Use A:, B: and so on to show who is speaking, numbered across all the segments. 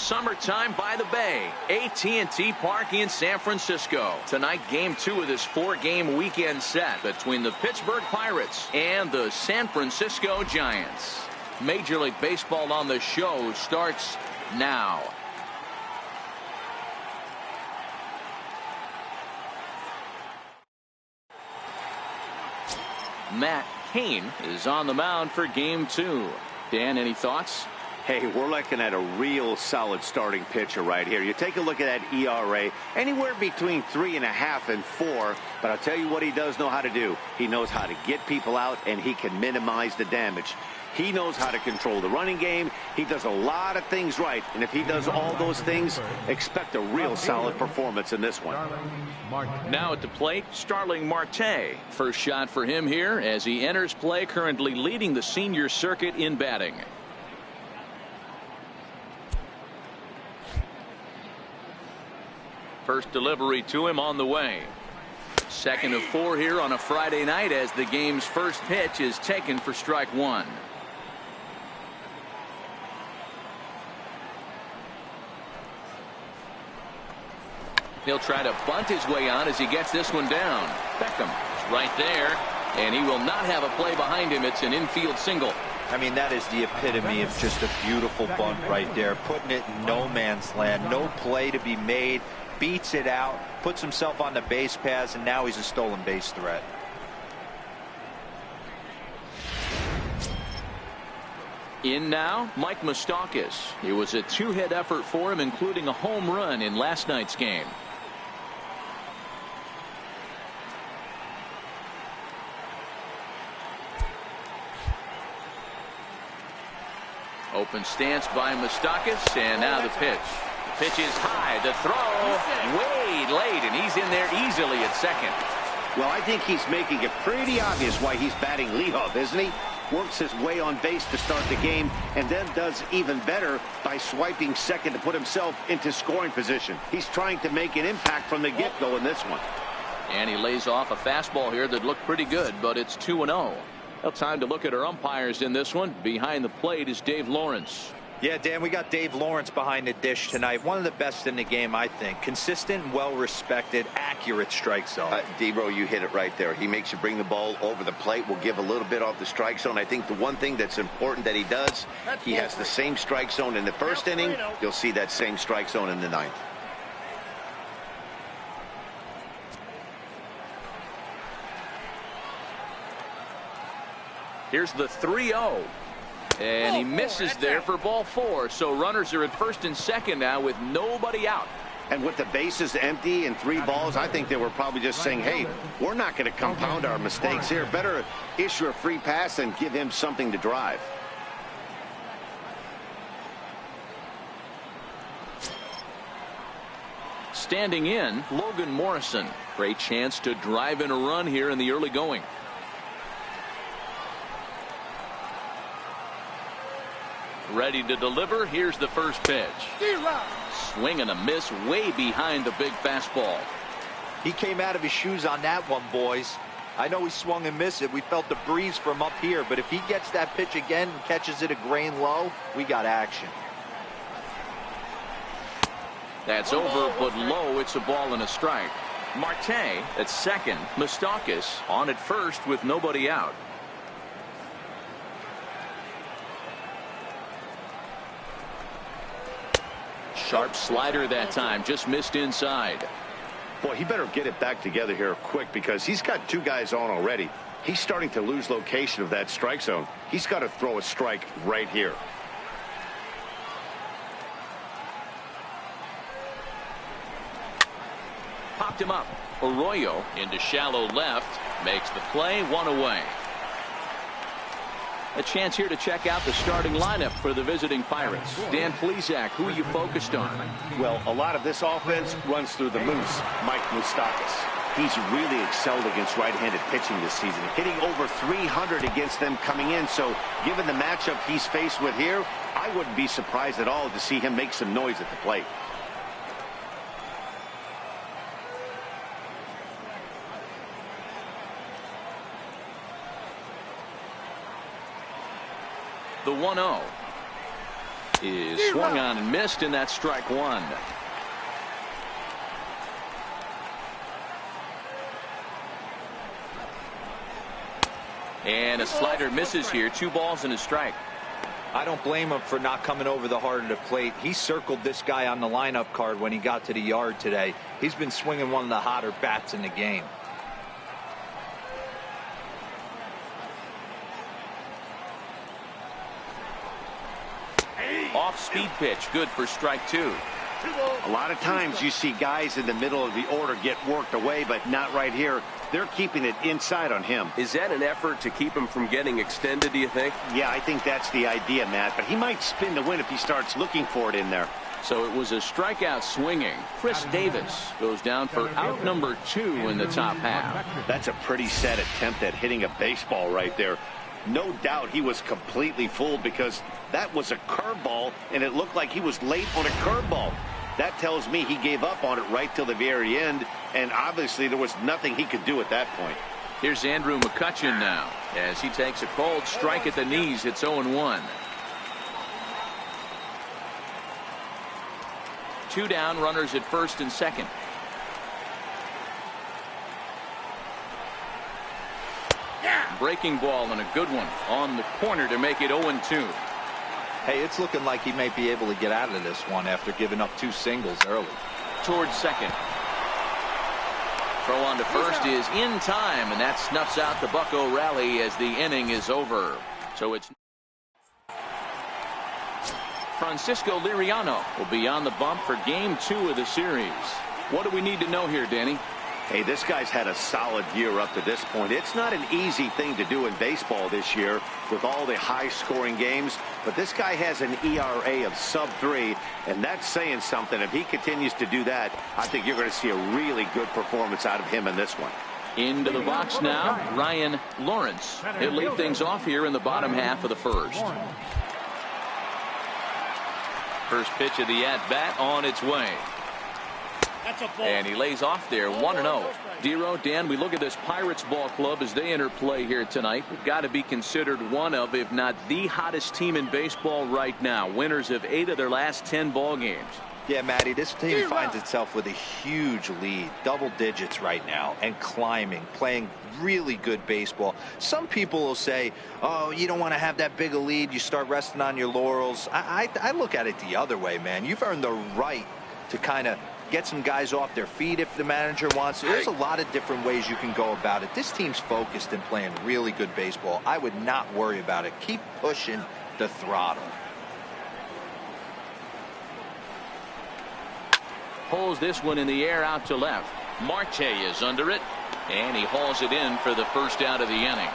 A: summertime by the bay. AT&T Park in San Francisco. Tonight, game 2 of this 4-game weekend set between the Pittsburgh Pirates and the San Francisco Giants. Major League Baseball on the show starts now. Matt Cain is on the mound for game 2. Dan, any thoughts?
B: Hey, we're looking at a real solid starting pitcher right here. You take a look at that ERA, anywhere between 3.5 and 4. But I'll tell you what he does know how to do. He knows how to get people out, and he can minimize the damage. He knows how to control the running game. He does a lot of things right. And if he does all those things, expect a real solid performance in this one.
A: Now at the plate, Starling Marte. First shot for him here as he enters play, currently leading the senior circuit in batting. First delivery to him on the way. Second of 4 here on a Friday night as the game's first pitch is taken for strike 1. He'll try to bunt his way on as he gets this one down. Beckham is right there, and he will not have a play behind him. It's an infield single.
C: I mean, that is the epitome of just a beautiful bunt right there. Putting it in no man's land. No play to be made. Beats it out. Puts himself on the base paths, and now he's a stolen base threat.
A: In now, Mike Moustakas. It was a 2-hit effort for him, including a home run in last night's game. Open stance by Moustakas, and now the pitch. The pitch is high. The throw way late, and he's in there easily at second.
B: Well, I think he's making it pretty obvious why he's batting leadoff, isn't he? Works his way on base to start the game, and then does even better by swiping second to put himself into scoring position. He's trying to make an impact from the get-go in this one.
A: And he lays off a fastball here that looked pretty good, but it's 2-0. Well, time to look at our umpires in this one. Behind the plate is Dave Lawrence.
C: Yeah, Dan, we got Dave Lawrence behind the dish tonight. One of the best in the game, I think. Consistent, well-respected, accurate strike zone.
B: Debro, you hit it right there. He makes you bring the ball over the plate. Will give a little bit off the strike zone. I think the one thing that's important that he does, he has the same strike zone in the first inning. You'll see that same strike zone in the ninth.
A: Here's the 3-0. And he misses there for ball 4. So runners are at first and second now with nobody out.
B: And with the bases empty and 3 balls, I think they were probably just saying, hey, we're not going to compound our mistakes here. Better issue a free pass and give him something to drive.
A: Standing in, Logan Morrison. Great chance to drive in a run here in the early going. Ready to deliver. Here's the first pitch. Swing and a miss way behind the big fastball.
C: He came out of his shoes on that one, boys. I know he swung and missed it. We felt the breeze from up here, but if he gets that pitch again and catches it a grain low, we got action.
A: That's over, but low. It's a ball and a strike. Marte at second. Moustakas on at first with nobody out. Sharp slider that time, just missed inside.
B: Boy, he better get it back together here quick because he's got 2 guys on already. He's starting to lose location of that strike zone. He's got to throw a strike right here.
A: Popped him up. Arroyo into shallow left, makes the play, 1 away. A chance here to check out the starting lineup for the visiting Pirates. Dan Plesac, who are you focused on?
B: Well, a lot of this offense runs through the Moose, Mike Moustakas. He's really excelled against right-handed pitching this season, hitting over 300 against them coming in. So given the matchup he's faced with here, I wouldn't be surprised at all to see him make some noise at the plate.
A: The 1-0. is swung on and missed, and that's strike one. And a slider misses here. 2 balls and a strike.
C: I don't blame him for not coming over the heart of the plate. He circled this guy on the lineup card when he got to the yard today. He's been swinging one of the hotter bats in the game.
A: Off-speed pitch, good for strike 2.
B: A lot of times you see guys in the middle of the order get worked away, but not right here. They're keeping it inside on him.
D: Is that an effort to keep him from getting extended, do you think?
B: Yeah, I think that's the idea, Matt. But he might spin the win if he starts looking for it in there.
A: So it was a strikeout swinging. Chris Davis goes down for out number 2 in the top half.
B: That's a pretty sad attempt at hitting a baseball right there. No doubt he was completely fooled because that was a curveball, and it looked like he was late on a curveball. That tells me he gave up on it right till the very end, and obviously there was nothing he could do at that point.
A: Here's Andrew McCutchen now as he takes a cold strike at the knees. It's 0-1. 2 down, runners at first and second. Breaking ball and a good one on the corner to make it 0-2.
C: Hey, it's looking like he may be able to get out of this one after giving up 2 singles early.
A: Towards second. Throw on to first is in time, and that snuffs out the Bucco rally as the inning is over. So it's Francisco Liriano will be on the bump for game 2 of the series. What do we need to know here, Danny?
B: Hey, this guy's had a solid year up to this point. It's not an easy thing to do in baseball this year with all the high-scoring games, but this guy has an ERA of sub-3, and that's saying something. If he continues to do that, I think you're going to see a really good performance out of him in this one.
A: Into the box now, Ryan Lawrence. He'll lead things off here in the bottom half of the first. First pitch of the at-bat on its way. And he lays off there, 1-0. Dero, Dan, we look at this Pirates ball club as they enter play here tonight. They've got to be considered one of, if not the hottest team in baseball right now. Winners of 8 of their last 10 ball games.
C: Yeah, Matty, this team finds itself with a huge lead, double digits right now, and climbing, playing really good baseball. Some people will say, oh, you don't want to have that big a lead, you start resting on your laurels. I look at it the other way, man. You've earned the right to kind of get some guys off their feet if the manager wants. There's a lot of different ways you can go about it. This team's focused and playing really good baseball. I would not worry about it. Keep pushing the throttle.
A: Pulls this one in the air out to left. Marte is under it, and he hauls it in for the first out of the inning.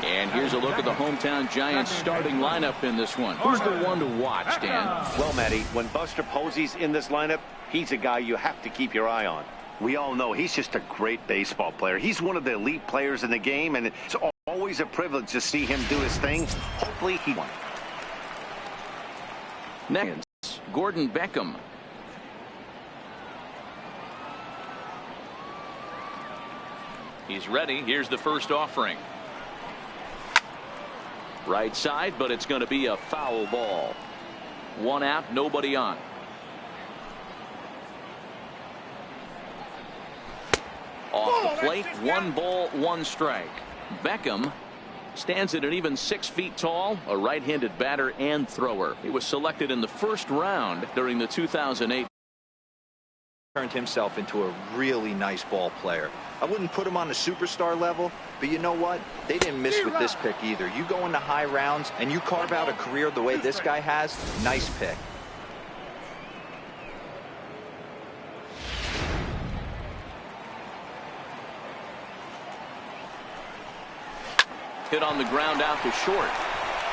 A: And here's a look at the hometown Giants starting lineup in this one. Who's the one to watch, Dan?
B: Well, Matty, when Buster Posey's in this lineup, he's a guy you have to keep your eye on. We all know he's just a great baseball player. He's one of the elite players in the game, and it's always a privilege to see him do his thing. Hopefully he won.
A: Next, Gordon Beckham. He's ready. Here's the first offering. Right side, but it's going to be a foul ball. 1 out, nobody on. Off the plate, 1 ball, 1 strike. Beckham stands at an even 6 feet tall, a right-handed batter and thrower. He was selected in the first round during the 2008.
C: Turned himself into a really nice ball player. I wouldn't put him on the superstar level, but you know what? They didn't miss with this pick either. You go into high rounds and you carve out a career the way this guy has, nice pick.
A: Hit on the ground out to short.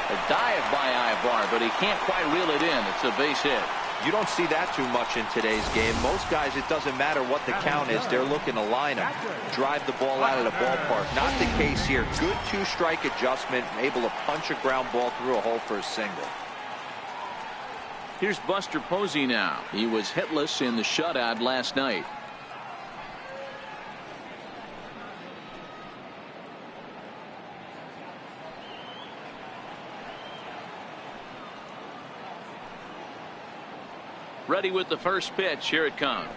A: A dive by Ibar, but he can't quite reel it in. It's a base hit.
C: You don't see that too much in today's game. Most guys, it doesn't matter what the count is. They're looking to line him, drive the ball out of the ballpark. Not the case here. Good 2-strike adjustment, able to punch a ground ball through a hole for a single.
A: Here's Buster Posey now. He was hitless in the shutout last night. Ready with the first pitch. Here it comes.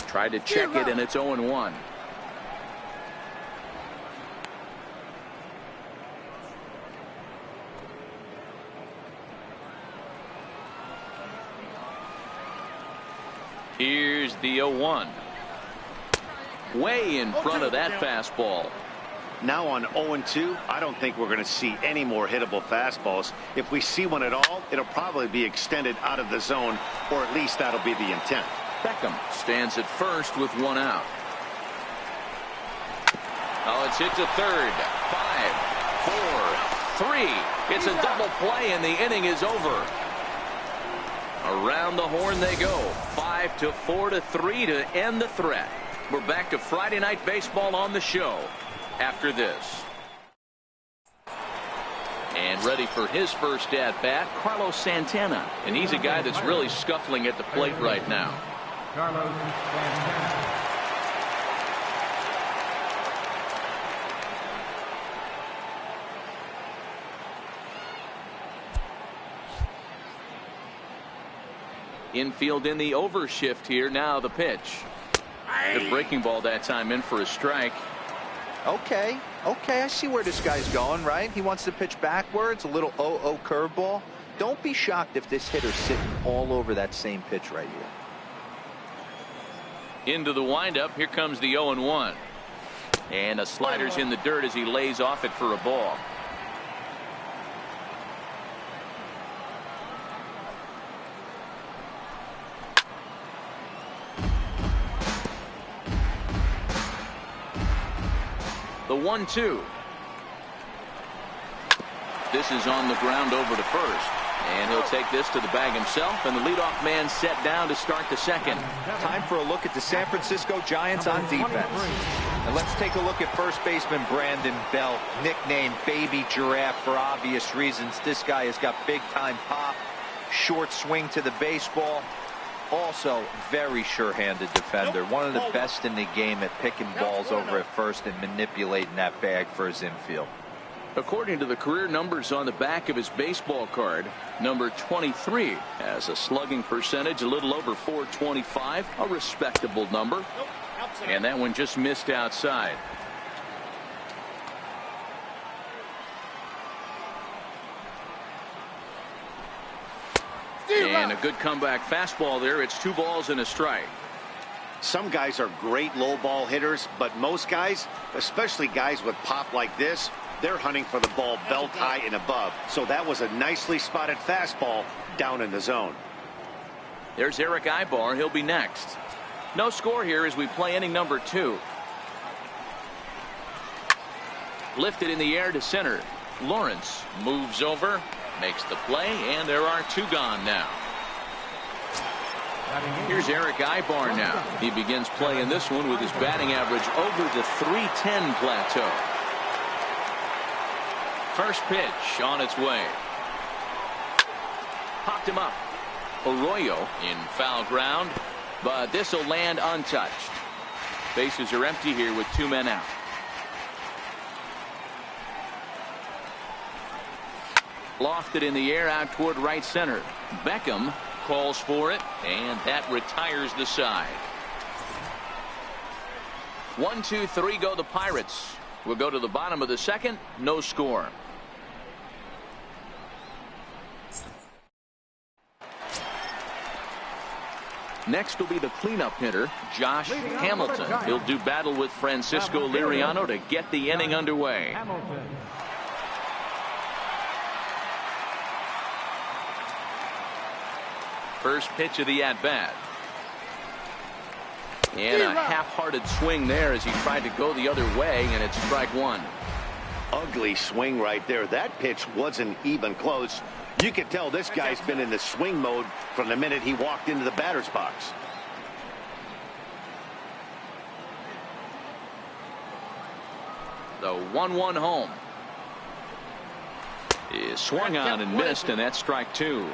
A: Tried to check it, and it's 0-1. Here's the 0-1. Way in front of that fastball.
B: Now on 0-2, I don't think we're going to see any more hittable fastballs. If we see one at all, it'll probably be extended out of the zone, or at least that'll be the intent.
A: Beckham stands at first with one out. Oh, it's hit to third. 5, 4, 3. It's a double play, and the inning is over. Around the horn they go. 5-4 to 3 to end the threat. We're back to Friday Night Baseball on the show after this. And ready for his first at-bat, Carlos Santana. And he's a guy that's really scuffling at the plate right now.
E: Carlos Santana.
A: Infield in the overshift here. Now the pitch. Good breaking ball that time, in for a strike.
C: Okay, I see where this guy's going, right? He wants to pitch backwards, a little 0-0 curveball. Don't be shocked if this hitter's sitting all over that same pitch right here.
A: Into the windup. Here comes the 0-1. And a slider's in the dirt as he lays off it for a ball. The 1-2. This is on the ground over to first. And he'll take this to the bag himself, and the leadoff man set down to start the second.
C: Time for a look at the San Francisco Giants on defense. And let's take a look at first baseman Brandon Belt, nicknamed Baby Giraffe for obvious reasons. This guy has got big-time pop, short swing to the baseball. Also, very sure-handed defender. One of the best in the game at picking balls over at first and manipulating that bag for his infield.
A: According to the career numbers on the back of his baseball card, number 23 has a slugging percentage a little over .425, a respectable number. And that one just missed outside. And a good comeback fastball there. It's 2 balls and a strike.
B: Some guys are great low ball hitters, but most guys, especially guys with pop like this, they're hunting for the ball belt high and above. So that was a nicely spotted fastball down in the zone.
A: There's Eric Ibar. He'll be next. No score here as we play inning number 2. Lifted in the air to center. Lawrence moves over, makes the play, and there are 2 gone now. Here's Eric Ibar now. He begins playing this one with his batting average over the .310 plateau. First pitch on its way. Popped him up. Arroyo in foul ground, but this will land untouched. Bases are empty here with 2 men out. Lofted in the air out toward right center. Beckham calls for it, and that retires the side. 1, 2, 3 go the Pirates. We'll go to the bottom of the second. No score. Next will be the cleanup hitter, Josh Hamilton. He'll do battle with Francisco Liriano to get the inning underway. First pitch of the at-bat. And a half-hearted swing there as he tried to go the other way, and it's strike 1.
B: Ugly swing right there. That pitch wasn't even close. You can tell this guy's been in the swing mode from the minute he walked into the batter's box. The
A: 1-1 home is swung on and missed, and that's strike 2.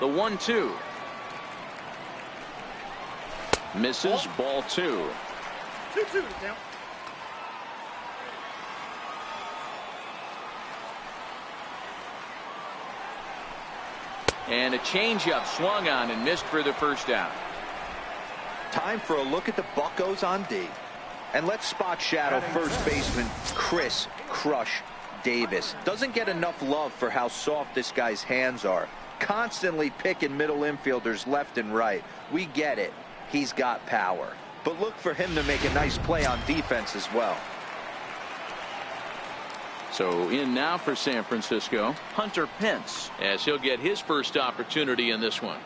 A: The 1-2. Misses, ball 2.
E: 2-2 now.
A: And a changeup swung on and missed for the first out.
C: Time for a look at the Buccos on D. And let's spot shadow first baseman Chris Crush Davis. Doesn't get enough love for how soft this guy's hands are. Constantly picking middle infielders left and right. We get it. He's got power. But look for him to make a nice play on defense as well.
A: So in now for San Francisco, Hunter Pence, as he'll get his first opportunity in this one.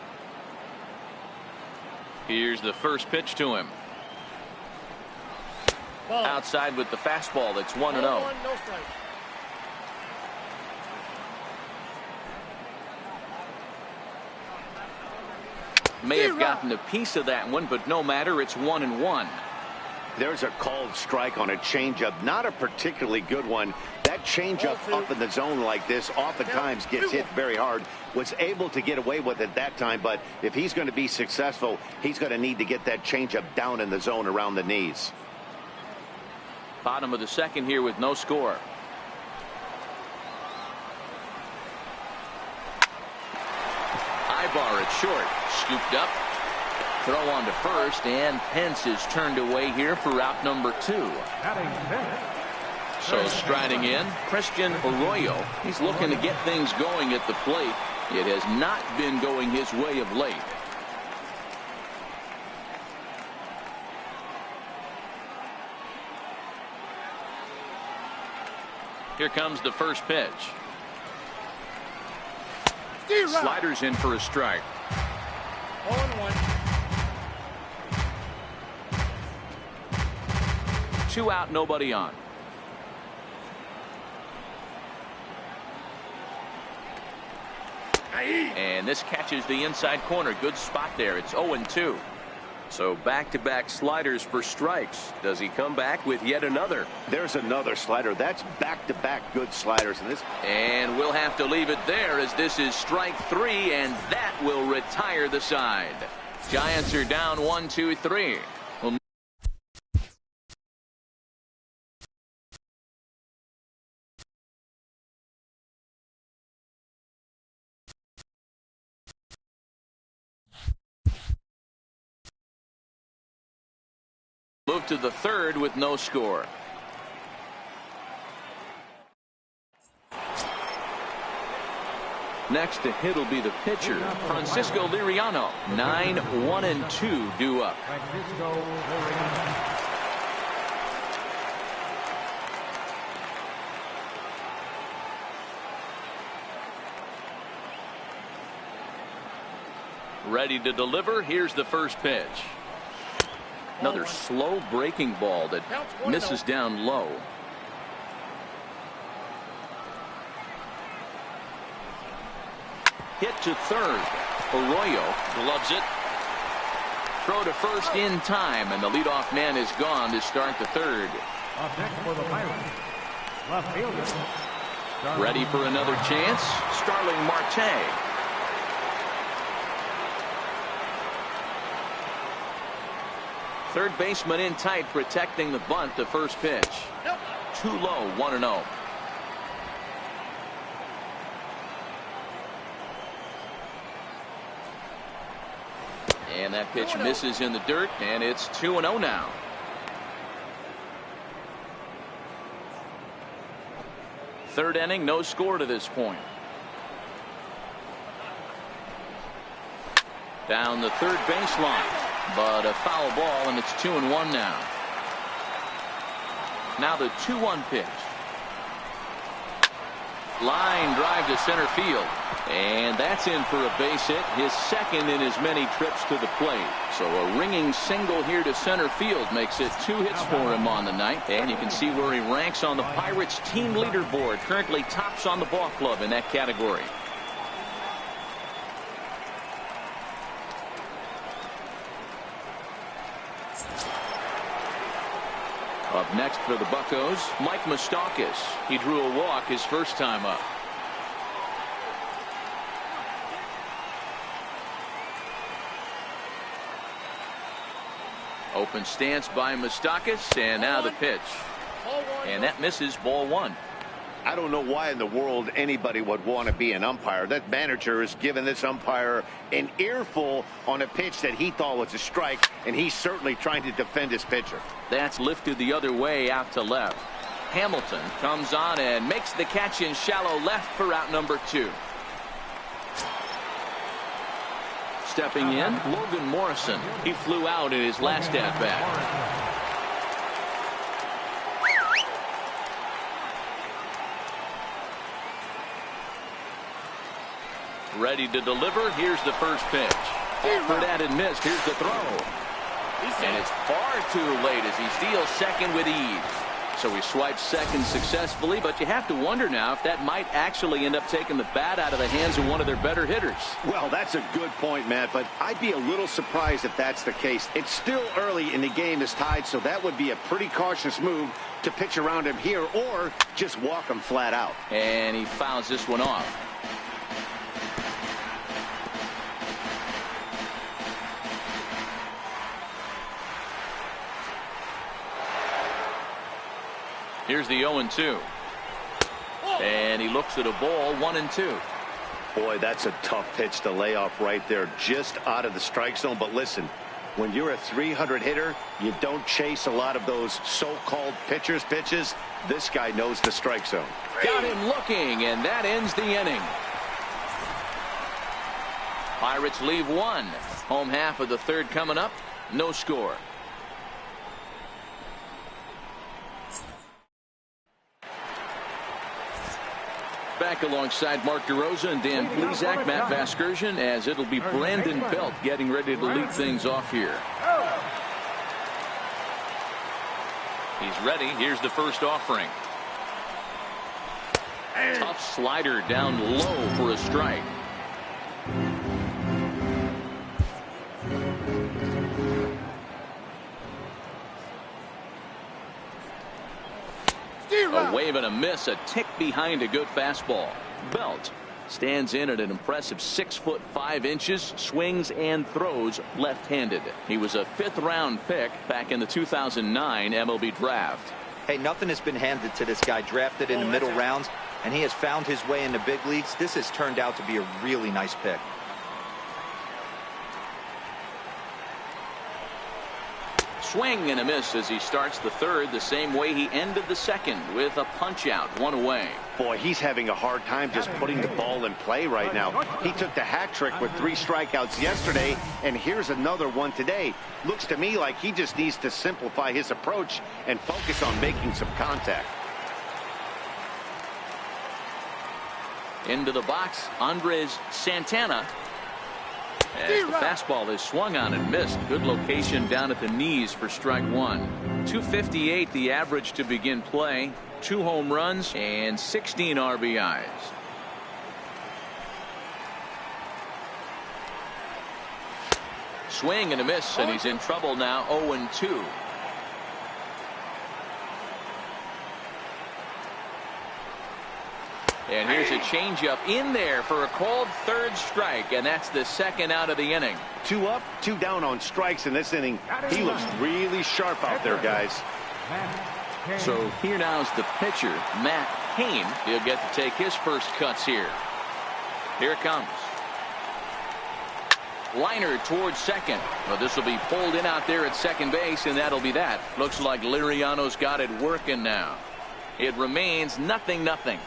A: Here's the first pitch to him. Outside with the fastball. That's 1-0. May have gotten a piece of that one, but no matter. It's 1-1.
B: There's a called strike on a changeup. Not a particularly good one. That changeup up in the zone like this oftentimes gets hit very hard. Was able to get away with it that time, but if he's going to be successful, he's going to need to get that changeup down in the zone around the knees.
A: Bottom of the second here with no score. Ibar at short. Scooped up. Throw on to first, and Pence is turned away here for out number 2. So striding in, Christian Arroyo. He's looking to get things going at the plate. It has not been going his way of late. Here comes the first pitch. Sliders in for a strike.
F: 0-1.
A: 2 out, nobody on. And this catches the inside corner. Good spot there. It's 0-2.
D: So back-to-back sliders for strikes. Does he come back with yet another?
B: There's another slider. That's back-to-back good sliders.
A: And we'll have to leave it there as this is strike 3, and that will retire the side. Giants are down 1-2-3. Move to the third with no score. Next to hit will be the pitcher, Francisco Liriano. 9-1-2 due up. Ready to deliver. Here's the first pitch. Another slow breaking ball that misses down low. Hit to third. Arroyo gloves it. Throw to first in time, and the leadoff man is gone to start the third.
E: Up next for the Pirates, left fielder.
A: Ready for another chance. Starling Marte. Third baseman in tight, protecting the bunt. The first pitch. Too low. 1-0. And that pitch misses in the dirt, and it's 2-0 now. Third inning, no score to this point. Down the third baseline. But a foul ball, and it's 2-1 now. Now the 2-1 pitch. Line drive to center field. And that's in for a base hit. His second in as many trips to the plate. So a ringing single here to center field makes it 2 hits for him on the night. And you can see where he ranks on the Pirates team leaderboard. Currently tops on the ball club in that category. Up next for the Buccos, Mike Moustakas. He drew a walk his first time up. Open stance by Moustakas, and now the pitch. And that misses, ball 1.
B: I don't know why in the world anybody would want to be an umpire. That manager has given this umpire an earful on a pitch that he thought was a strike, and he's certainly trying to defend his pitcher.
A: That's lifted the other way out to left. Hamilton comes on and makes the catch in shallow left for out number 2. Stepping in, Logan Morrison. He flew out in his last at-bat. Ready to deliver. Here's the first pitch. Offered at and missed. Here's the throw. And it's far too late as he steals second with ease. So he swipes second successfully, but you have to wonder now if that might actually end up taking the bat out of the hands of one of their better hitters.
B: Well, that's a good point, Matt, but I'd be a little surprised if that's the case. It's still early and the game is tied, so that would be a pretty cautious move to pitch around him here or just walk him flat out.
A: And he fouls this one off. Here's the 0-2. And he looks at a ball, 1-2.
B: Boy, that's a tough pitch to lay off right there, just out of the strike zone. But listen, when you're a 300 hitter, you don't chase a lot of those so-called pitchers' pitches. This guy knows the strike zone.
A: Got him looking, and that ends the inning. Pirates leave 1. Home half of the third coming up. No score. Back alongside Mark DeRosa and Dan Plesac, Matt Vasgersian, as it'll be Brandon Belt getting ready to lead things off here. He's ready. Here's the first offering. Tough slider down low for a strike. A wave and a miss, a tick behind a good fastball. Belt stands in at an impressive 6'5", swings and throws left-handed. He was a 5th-round pick back in the 2009 MLB draft.
C: Hey, nothing has been handed to this guy. Drafted in the middle rounds, and he has found his way in the big leagues. This has turned out to be a really nice pick.
A: Swing and a miss as he starts the third the same way he ended the second, with a punch out, 1 away.
B: Boy, he's having a hard time just putting the ball in play right now. He took the hat trick with 3 strikeouts yesterday, and here's another one today. Looks to me like he just needs to simplify his approach and focus on making some contact.
A: Into the box, Andres Santana. As the fastball is swung on and missed. Good location down at the knees for strike 1. 258 the average to begin play. 2 home runs and 16 RBIs. Swing and a miss, and he's in trouble now. 0-2. And here's a changeup in there for a called third strike, and that's the second out of the inning.
B: 2 up, 2 down on strikes in this inning. He looks really sharp out there, guys.
A: So here now is the pitcher, Matt Cain. He'll get to take his first cuts here. Here it comes. Liner towards second. Well, this will be pulled in out there at second base, and that'll be that. Looks like Liriano's got it working now. It remains 0-0.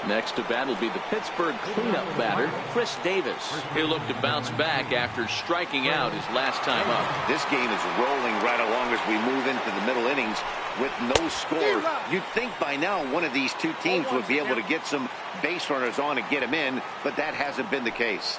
A: Next to bat will be the Pittsburgh cleanup batter, Chris Davis. He'll look to bounce back after striking out his last time up.
B: This game is rolling right along as we move into the middle innings with no score. You'd think by now one of these 2 teams would be able to get some base runners on and get them in, but that hasn't been the case.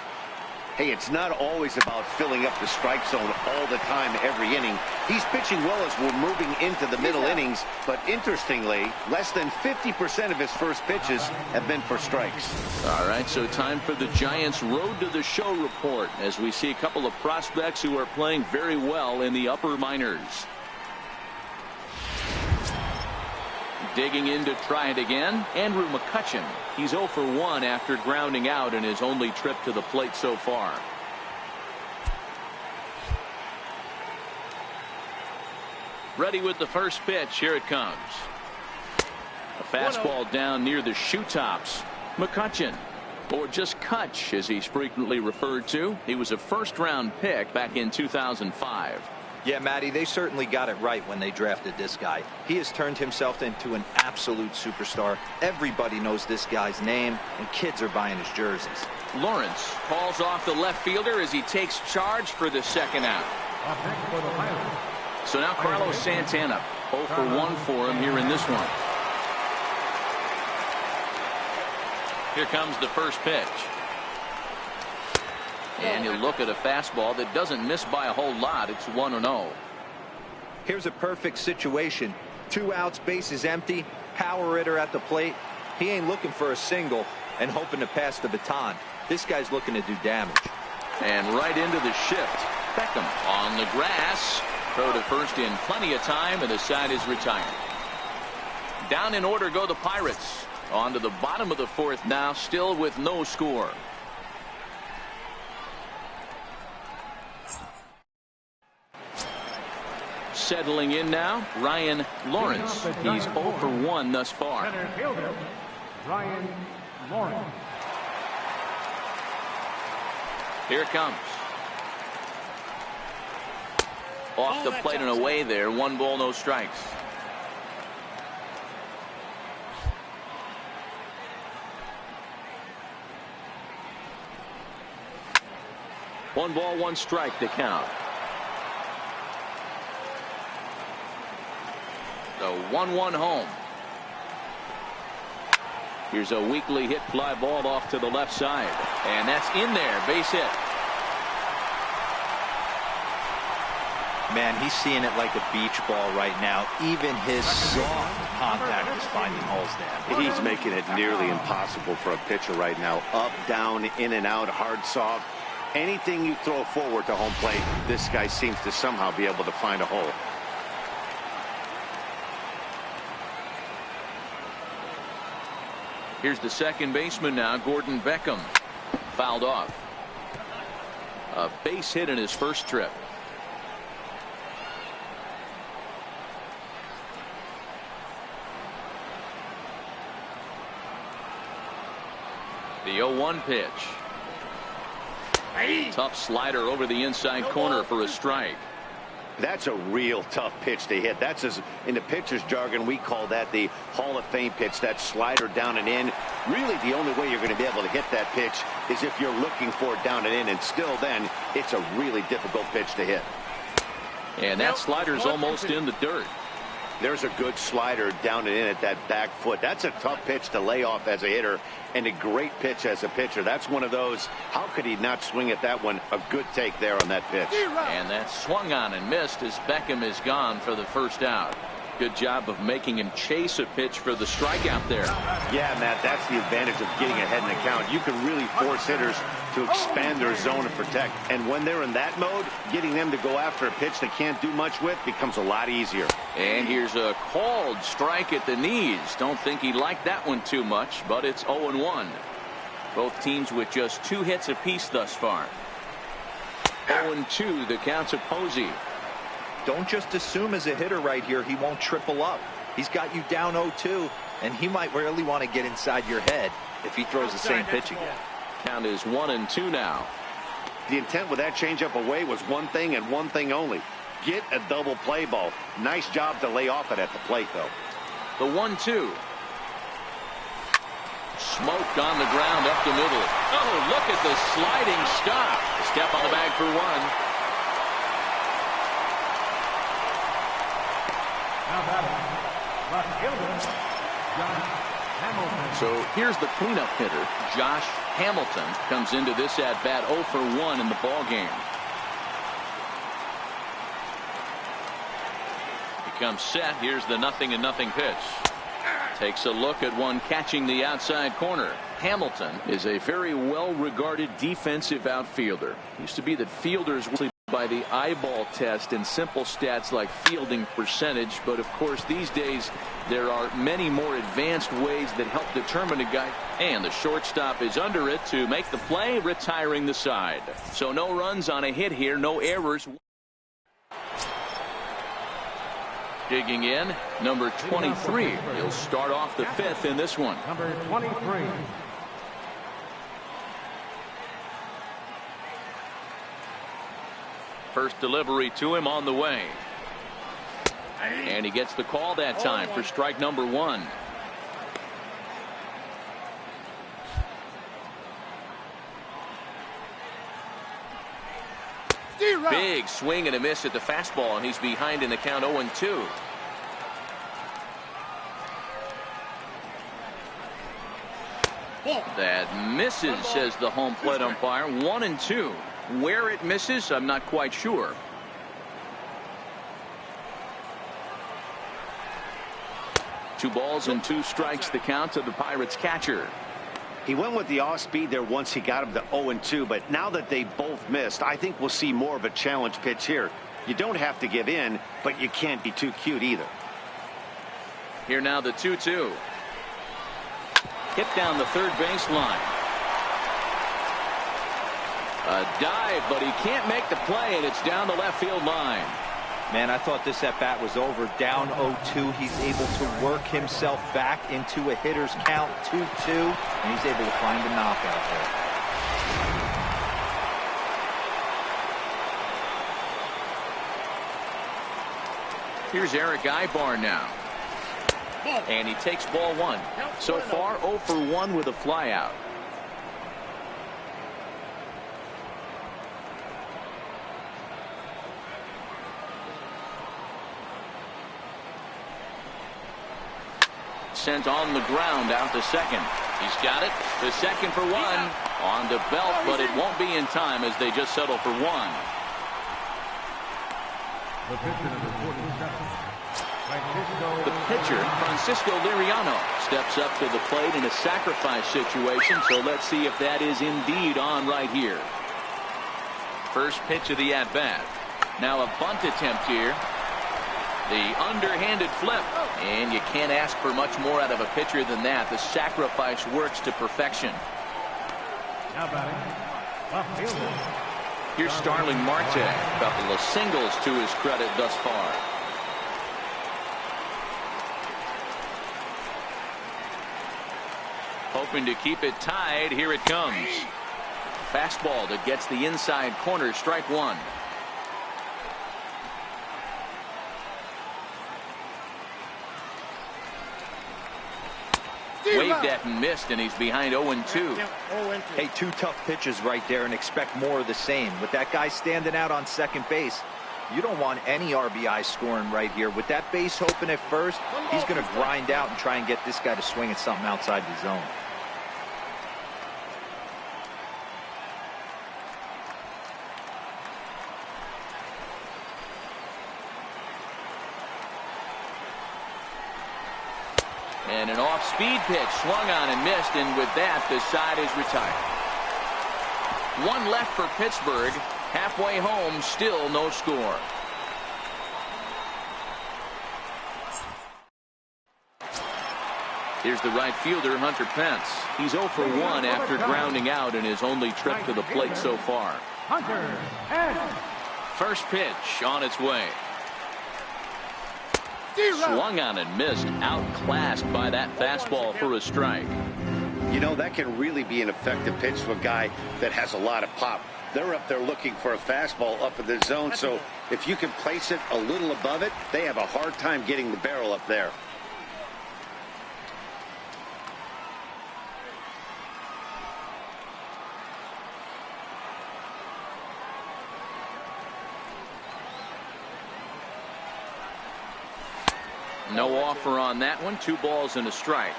B: Hey, it's not always about filling up the strike zone all the time every inning. He's pitching well as we're moving into the middle innings, but interestingly, less than 50% of his first pitches have been for strikes.
A: All right, so time for the Giants' Road to the Show report as we see a couple of prospects who are playing very well in the upper minors. Digging in to try it again, Andrew McCutchen. He's 0 for 1 after grounding out in his only trip to the plate so far. Ready with the first pitch. Here it comes. A fastball down near the shoe tops. McCutchen, or just Kutch as he's frequently referred to. He was a first-round pick back in 2005.
C: Yeah, Matty, they certainly got it right when they drafted this guy. He has turned himself into an absolute superstar. Everybody knows this guy's name, and kids are buying his jerseys.
A: Lawrence calls off the left fielder as he takes charge for the second out. So now Carlos Santana, 0 for 1 for him here in this one. Here comes the first pitch. And you look at a fastball that doesn't miss by a whole lot. It's 1-0.
C: Here's a perfect situation. 2 outs, bases empty, power hitter at the plate. He ain't looking for a single and hoping to pass the baton. This guy's looking to do damage.
A: And right into the shift. Beckham on the grass. Throw to first in plenty of time, and the side is retired. Down in order go the Pirates. On to the bottom of the 4th now, still with no score. Settling in now, Ryan Lawrence. He's 0 for 1 thus far.
E: Center fielder, Ryan Lawrence.
A: Here it comes. Off the plate and away there. 1 ball, no strikes. One ball, 1 strike to count. The 1-1 home. Here's a weakly hit fly ball off to the left side. And that's in there. Base hit.
C: Man, he's seeing it like a beach ball right now. Even his soft contact is finding holes there.
B: He's making it nearly impossible for a pitcher right now. Up, down, in and out, hard, soft. Anything you throw forward to home plate, this guy seems to somehow be able to find a hole.
A: Here's the second baseman now, Gordon Beckham. Fouled off. A base hit in his first trip. The 0-1 pitch. Tough slider over the inside corner for a strike.
B: That's a real tough pitch to hit. That's, as in the pitcher's jargon, we call that the Hall of Fame pitch. That slider down and in. Really, the only way you're going to be able to hit that pitch is if you're looking for it down and in, and still then it's a really difficult pitch to hit.
A: And that slider's almost in the dirt.
B: There's a good slider down and in at that back foot. That's a tough pitch to lay off as a hitter, and a great pitch as a pitcher. That's one of those, how could he not swing at that one? A good take there on that pitch.
A: And that swung on and missed as Beckham is gone for the first out. Good job of making him chase a pitch for the strikeout there.
B: Yeah, Matt, that's the advantage of getting ahead in the count. You can really force hitters to expand their zone and protect. And when they're in that mode, getting them to go after a pitch they can't do much with becomes a lot easier.
A: And here's a called strike at the knees. Don't think he liked that one too much, but it's 0-1. Both teams with just 2 hits apiece thus far. 0-2, the count's of Posey.
C: Don't just assume as a hitter right here he won't triple up. He's got you down 0-2, and he might really want to get inside your head if he throws the same pitch again.
A: Count is 1-2 now.
B: The intent with that changeup away was one thing and one thing only. Get a double play ball. Nice job to lay off it at the plate, though.
A: The 1-2. Smoked on the ground up the middle. Oh, look at the sliding stop. Step on the bag for 1.
E: Left fielder, Josh Hamilton.
A: So here's the cleanup hitter, Josh Hamilton, comes into this at bat 0 for 1 in the ball game. He comes set. Here's the 0-0 pitch. Takes a look at one catching the outside corner. Hamilton is a very well-regarded defensive outfielder. Used to be that fielders will by the eyeball test and simple stats like fielding percentage, but of course these days there are many more advanced ways that help determine a guy. And the shortstop is under it to make the play, retiring the side. So no runs on a hit here, no errors. Digging in, number 23. He'll start off the fifth in this one.
E: Number 23.
A: First delivery to him on the way. And he gets the call that time for strike number one. Big swing and a miss at the fastball, and he's behind in the count 0-2. That misses, says the home plate umpire. 1-2. Where it misses, I'm not quite sure. Two balls and two strikes, the count to the Pirates catcher.
B: He went with the off speed there once he got him to 0-2, but now that they both missed, I think we'll see more of a challenge pitch here. You don't have to give in, but you can't be too cute either.
A: Here now the 2-2. Hit down the third baseline. A dive, but he can't make the play, and it's down the left field line.
C: Man, I thought this at bat was over. Down 0-2. He's able to work himself back into a hitter's count 2-2, and he's able to find a knockout there.
A: Here's Eric Ibar now. And he takes ball one. So far 0 for 1 with a flyout. Sent on the ground out to second. He's got it to second for one. On the belt, but it won't be in time as they just settle for one.
E: The pitcher, number 47.
A: The pitcher, Francisco Liriano, steps up to the plate in a sacrifice situation, so let's see if that is indeed on right here. First pitch of the at-bat. Now a bunt attempt here. The underhanded flip, and you can't ask for much more out of a pitcher than that. The sacrifice works to perfection.
E: Now batting, left fielder.
A: Here's Starling Marte. A couple of singles to his credit thus far. Hoping to keep it tied. Here it comes. Fastball that gets the inside corner. Strike one. Waved at and missed, and he's behind 0-2.
C: Hey, two tough pitches right there, and expect more of the same. With that guy standing out on second base, you don't want any RBI scoring right here. With that base open at first, he's going to grind out and try and get this guy to swing at something outside the zone.
A: And an off-speed pitch swung on and missed, and with that, the side is retired. One left for Pittsburgh. Halfway home, still no score. Here's the right fielder, Hunter Pence. He's 0 for 1 after grounding out in his only trip to the plate so far.
E: Hunter Pence.
A: First pitch on its way. Swung on and missed, outclassed by that fastball for a strike.
B: You know, that can really be an effective pitch to a guy that has a lot of pop. They're up there looking for a fastball up in the zone, so if you can place it a little above it, they have a hard time getting the barrel up there.
A: No offer on that one. 2 balls and a strike.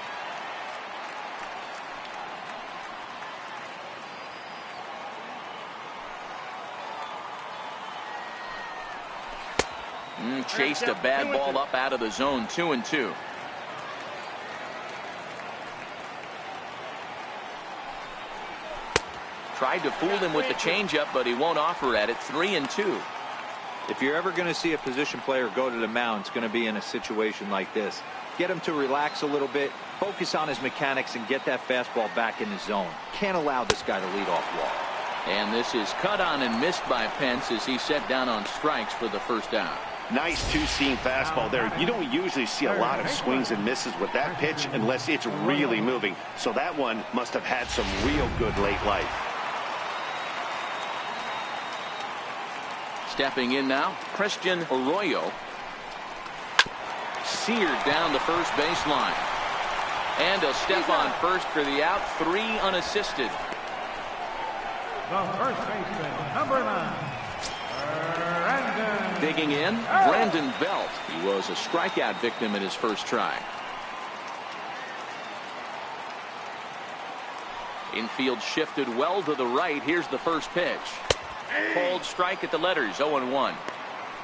A: Chased a bad ball up out of the zone. 2-2. Tried to fool him with the changeup, but he won't offer at it. 3-2.
C: If you're ever going to see a position player go to the mound, it's going to be in a situation like this. Get him to relax a little bit, focus on his mechanics, and get that fastball back in the zone. Can't allow this guy to lead off walk.
A: And this is cut on and missed by Pence as he set down on strikes for the first out.
B: Nice two-seam fastball there. You don't usually see a lot of swings and misses with that pitch unless it's really moving. So that one must have had some real good late life.
A: Stepping in now, Christian Arroyo. Seared down the first baseline. And he'll step on first for the out, 3 unassisted.
E: The first baseman, number 9.
A: Digging in, Brandon Belt. He was a strikeout victim in his first try. Infield shifted well to the right. Here's the first pitch. Cold strike at the letters, 0-1.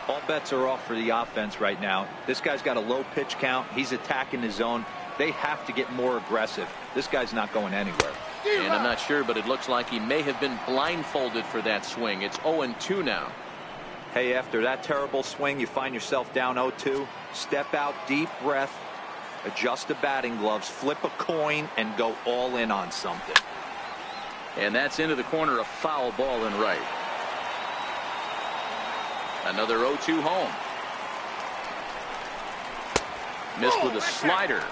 C: All bets are off for the offense right now. This guy's got a low pitch count. He's attacking his zone. They have to get more aggressive. This guy's not going anywhere.
A: And I'm not sure, but it looks like he may have been blindfolded for that swing. It's 0-2 now.
C: Hey, after that terrible swing, you find yourself down 0-2. Step out, deep breath, adjust the batting gloves, flip a coin, and go all in on something.
A: And that's into the corner, a foul ball in right. Another 0-2 home. Missed with a slider.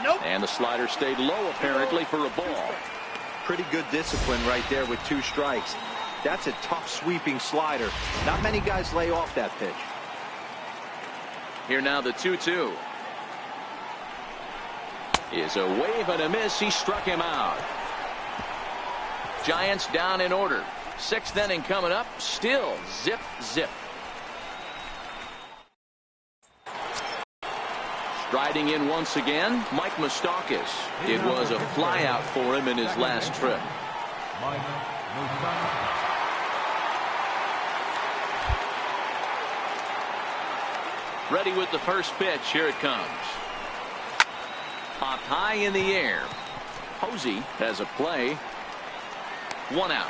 F: Nope.
A: And the slider stayed low apparently for a ball.
C: Pretty good discipline right there with 2 strikes. That's a tough sweeping slider. Not many guys lay off that pitch.
A: Here now the 2-2. Is a wave and a miss. He struck him out. Giants down in order. 6th inning coming up. Still zip zip. Striding in once again, Mike Moustakas. It was a flyout for him in his last trip. Ready with the first pitch. Here it comes. Popped high in the air. Posey has a play. 1 out.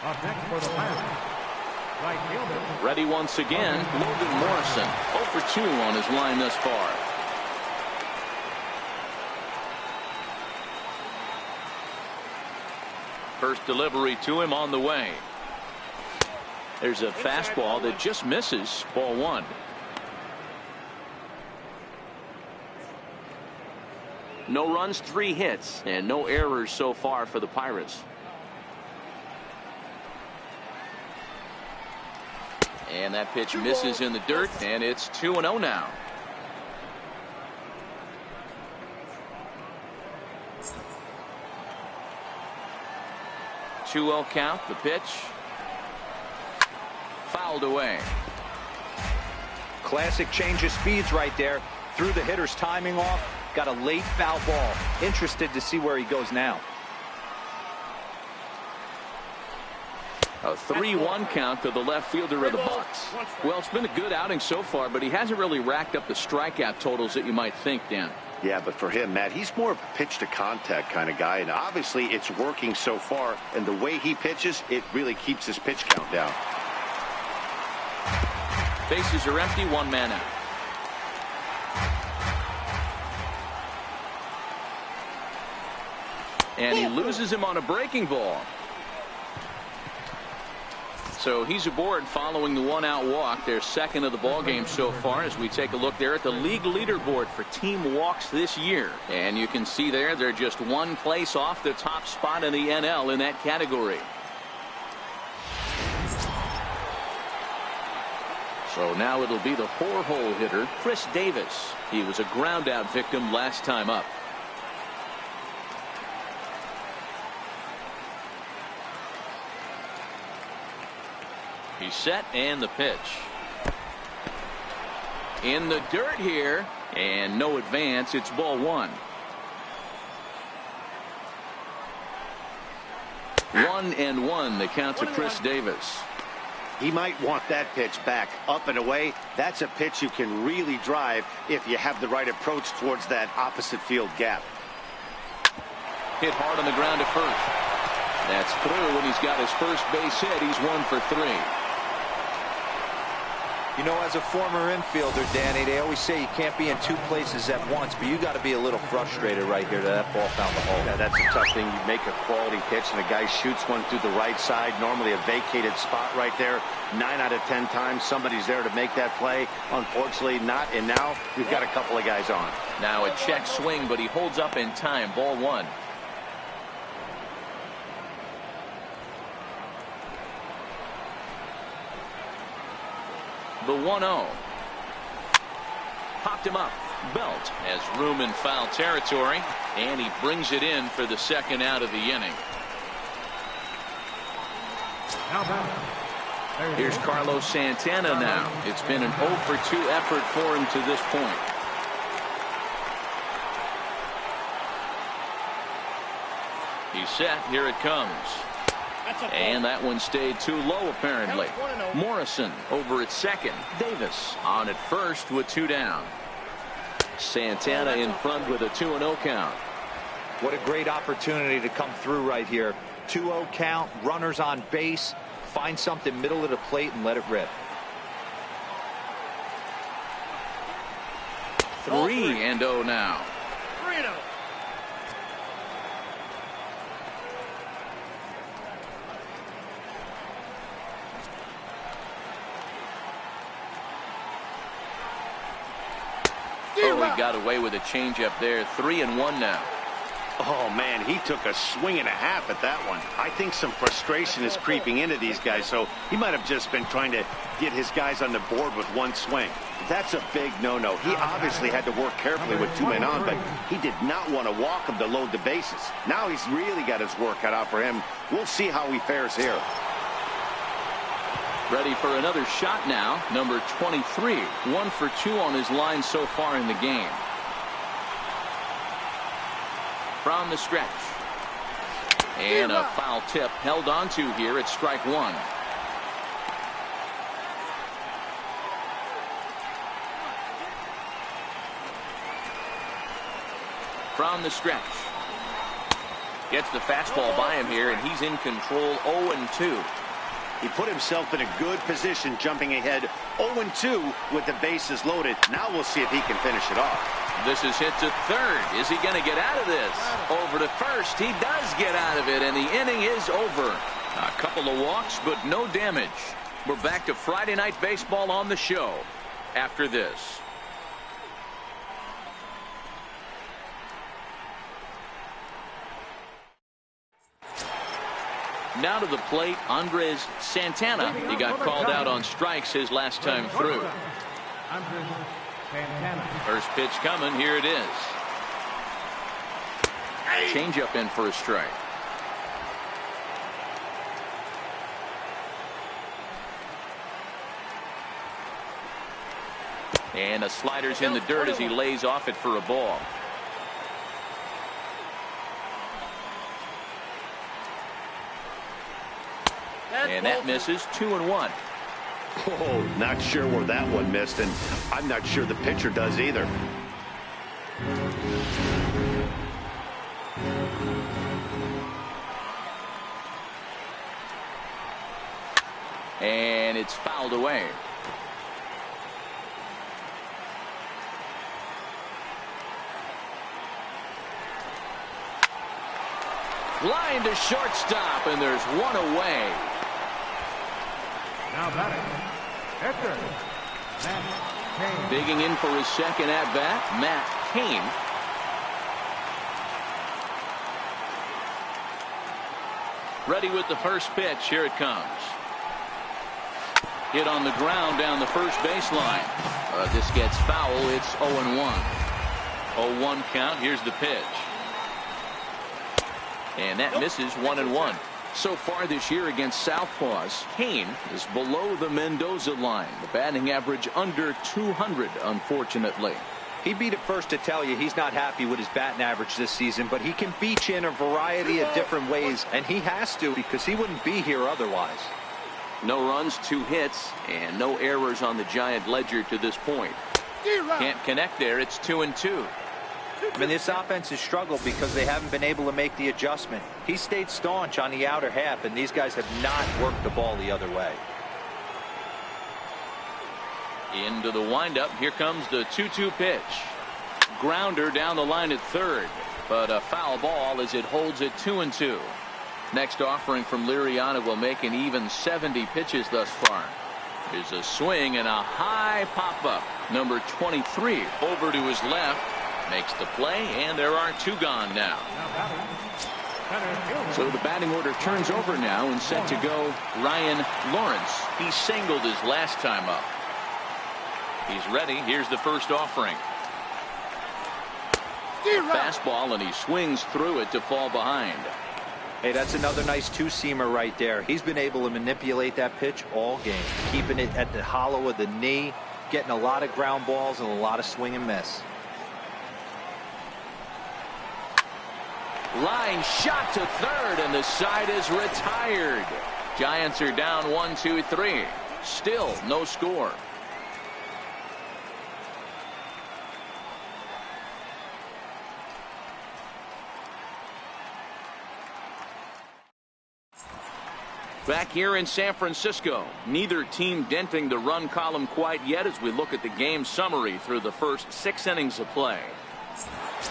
E: Up next for the Pirates, right fielder.
A: Ready once again, Logan Morrison. 0 for 2 on his line thus far. First delivery to him on the way. There's a fastball that just misses. Ball 1. No runs, 3 hits, and no errors so far for the Pirates. And that pitch misses in the dirt, and it's 2-0 now. Two-0 count. The pitch fouled away.
C: Classic change of speeds right there. Threw the hitter's timing off. Got a late foul ball. Interested to see where he goes now.
A: A 3-1 count to the left fielder of the Bucks. Well, it's been a good outing so far, but he hasn't really racked up the strikeout totals that you might think, Dan.
B: Yeah, but for him, Matt, he's more of a pitch to contact kind of guy, and obviously it's working so far, and the way he pitches, it really keeps his pitch count down.
A: Bases are empty, 1 man out. And he loses him on a breaking ball. So he's aboard following the 1-out walk. They're second of the ball game so far as we take a look there at the league leaderboard for team walks this year. And you can see there they're just 1 place off the top spot in the NL in that category. So now it'll be the 4-hole hitter, Chris Davis. He was a ground out victim last time up. He's set, and the pitch. In the dirt here, and no advance. It's ball 1. 1-1 the count to Chris Davis.
B: He might want that pitch back up and away. That's a pitch you can really drive if you have the right approach towards that opposite field gap.
A: Hit hard on the ground at first. That's through, and he's got his first base hit. He's 1 for 3.
C: You know, as a former infielder, Danny, they always say you can't be in two places at once, but you got to be a little frustrated right here that ball found the hole.
B: Yeah, that's a tough thing. You make a quality pitch and a guy shoots one through the right side, normally a vacated spot right there. 9 out of 10 times somebody's there to make that play. Unfortunately not, and now we've got a couple of guys on.
A: Now a check swing, but he holds up in time. Ball one. The 1-0. Popped him up. Belt has room in foul territory, and he brings it in for the second out of the inning. Here's Carlos Santana now. It's been an 0 for 2 effort for him to this point. He's set. Here it comes. And that one stayed too low, apparently. Morrison over at second. Davis on at first with 2 down. Santana in front with a 2-0 count.
C: What a great opportunity to come through right here. 2-0 count, runners on base. Find something middle of the plate and let it rip.
A: 3-0 now.
F: 3-0.
A: Oh, he got away with a changeup there. 3-1 now.
B: Oh, man, he took a swing and a half at that one. I think some frustration is creeping into these guys, so he might have just been trying to get his guys on the board with one swing. That's a big no-no. He obviously had to work carefully with 2 men on, but he did not want to walk him to load the bases. Now he's really got his work cut out for him. We'll see how he fares here.
A: Ready for another shot now. Number 23. 1 for 2 on his line so far in the game. From the stretch. And a foul tip held onto here at strike 1. From the stretch. Gets the fastball by him here, and he's in control. 0-2.
B: He put himself in a good position, jumping ahead 0-2 with the bases loaded. Now we'll see if he can finish it off.
A: This is hit to third. Is he going to get out of this? Over to first. He does get out of it, and the inning is over. A couple of walks, but no damage. We're back to Friday Night Baseball on the show after this. Now to the plate, Andres Santana. He got called out on strikes his last time through. First pitch coming. Here it is. Changeup in for a strike. And a slider's in the dirt as he lays off it for a ball. And that misses. 2-1.
B: Oh, not sure where that one missed, and I'm not sure the pitcher does either.
A: And it's fouled away. Line to shortstop, and there's one away.
E: Now batting, Hector. Matt Cain.
A: Digging in for his second at-bat, Matt Cain. Ready with the first pitch. Here it comes. Hit on the ground down the first baseline. This gets foul. It's 0-1. 0-1 count. Here's the pitch. And that misses. 1-1. So far this year against Southpaws, Cain is below the Mendoza line. The batting average under 200, unfortunately.
C: He'd be the first to tell you he's not happy with his batting average this season, but he can beat you in a variety of different ways, and he has to because he wouldn't be here otherwise.
A: No runs, 2 hits, and no errors on the Giant ledger to this point. Can't connect there. It's 2-2.
C: I mean, this offense has struggled because they haven't been able to make the adjustment. He stayed staunch on the outer half, and these guys have not worked the ball the other way.
A: Into the windup. Here comes the 2-2 pitch. Grounder down the line at third, but a foul ball as it holds it 2-2. Next offering from Liriano will make an even 70 pitches thus far. Here's a swing and a high pop-up. Number 23 over to his left. Makes the play, and there are two gone now. So the batting order turns over now, and set to go Ryan Lawrence. He singled his last time up. He's ready. Here's the first offering. Fastball, and he swings through it to fall behind.
C: Hey, that's another nice two-seamer right there. He's been able to manipulate that pitch all game, keeping it at the hollow of the knee, getting a lot of ground balls and a lot of swing and miss.
A: Line shot to third, and the side is retired. Giants are down 1-2-3. Still no score. Back here in San Francisco, neither team denting the run column quite yet as we look at the game summary through the first 6 innings of play.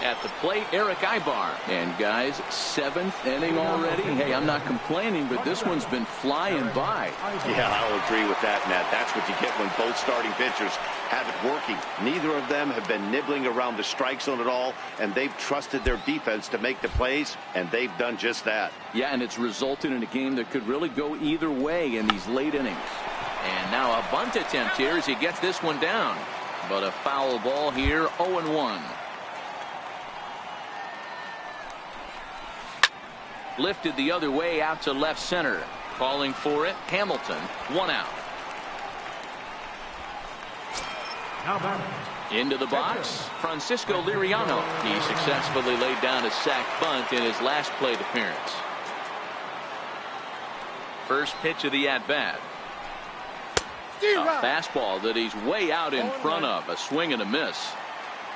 A: At the plate, Eric Ibar. And guys, 7th inning already. Hey, I'm not complaining, but this one's been flying by.
B: Yeah, I'll agree with that, Matt. That's what you get when both starting pitchers have it working. Neither of them have been nibbling around the strike zone at all, and they've trusted their defense to make the plays, and they've done just that.
A: Yeah, and it's resulted in a game that could really go either way in these late innings. And now a bunt attempt here as he gets this one down. But a foul ball here, 0-1. Lifted the other way out to left center. Calling for it, Hamilton, 1 out. Into the box, Francisco Liriano. He successfully laid down a sac bunt in his last plate appearance. First pitch of the at-bat. A fastball that he's way out in front of. A swing and a miss.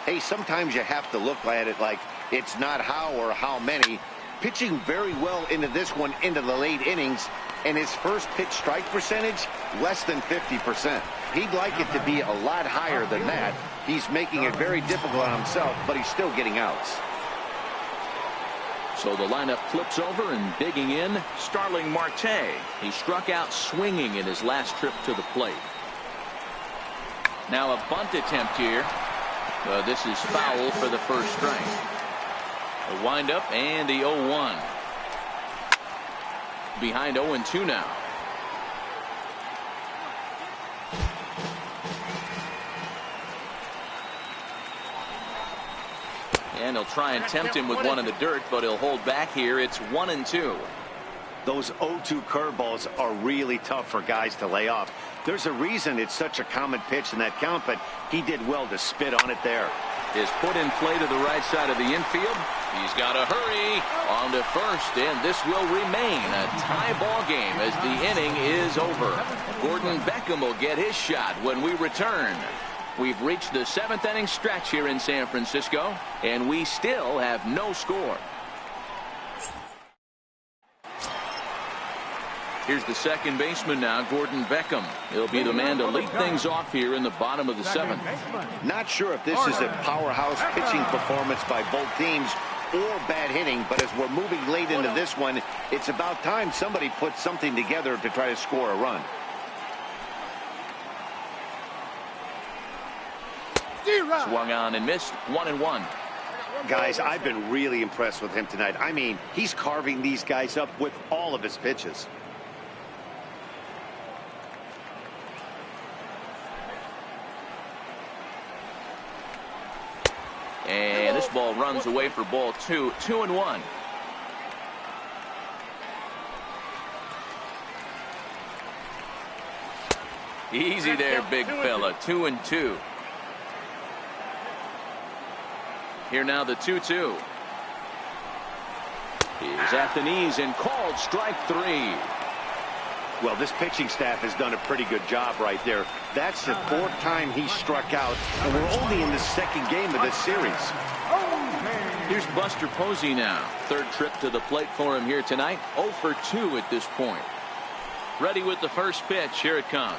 B: Hey, sometimes you have to look at it like it's not how or how many. Pitching very well into this one into the late innings, and his first pitch strike percentage less than 50%. He'd like it to be a lot higher than that. He's making it very difficult on himself, but he's still getting outs.
A: So the lineup flips over, and digging in, Starling Marte. He struck out swinging in his last trip to the plate. Now a bunt attempt here. This is foul for the first strike. A windup and the 0-1. Behind 0-2 now. And he'll try and tempt him with one in the dirt, but he'll hold back here. It's 1-2.
B: Those 0-2 curveballs are really tough for guys to lay off. There's a reason it's such a common pitch in that count, but he did well to spit on it there.
A: Is put in play to the right side of the infield. He's got to hurry on to first, and this will remain a tie ball game as the inning is over. Gordon Beckham will get his shot when we return. We've reached the 7th inning stretch here in San Francisco, and we still have no score. Here's the second baseman now, Gordon Beckham. He'll be the man to lead things off here in the bottom of the 7th.
B: Not sure if this is a powerhouse pitching performance by both teams or bad hitting, but as we're moving late into this one, it's about time somebody puts something together to try to score a run.
A: Swung on and missed, 1-1.
B: Guys, I've been really impressed with him tonight. I mean, he's carving these guys up with all of his pitches.
A: And this ball runs away for ball 2, 2-1. Easy there, big fella. 2-2. Here now the 2-2. He's at the knees and called strike 3.
B: Well, this pitching staff has done a pretty good job right there. That's the 4th time he struck out, and we're only in the 2nd game of this series.
A: Here's Buster Posey now. 3rd trip to the plate for him here tonight. 0 for 2 at this point. Ready with the first pitch. Here it comes.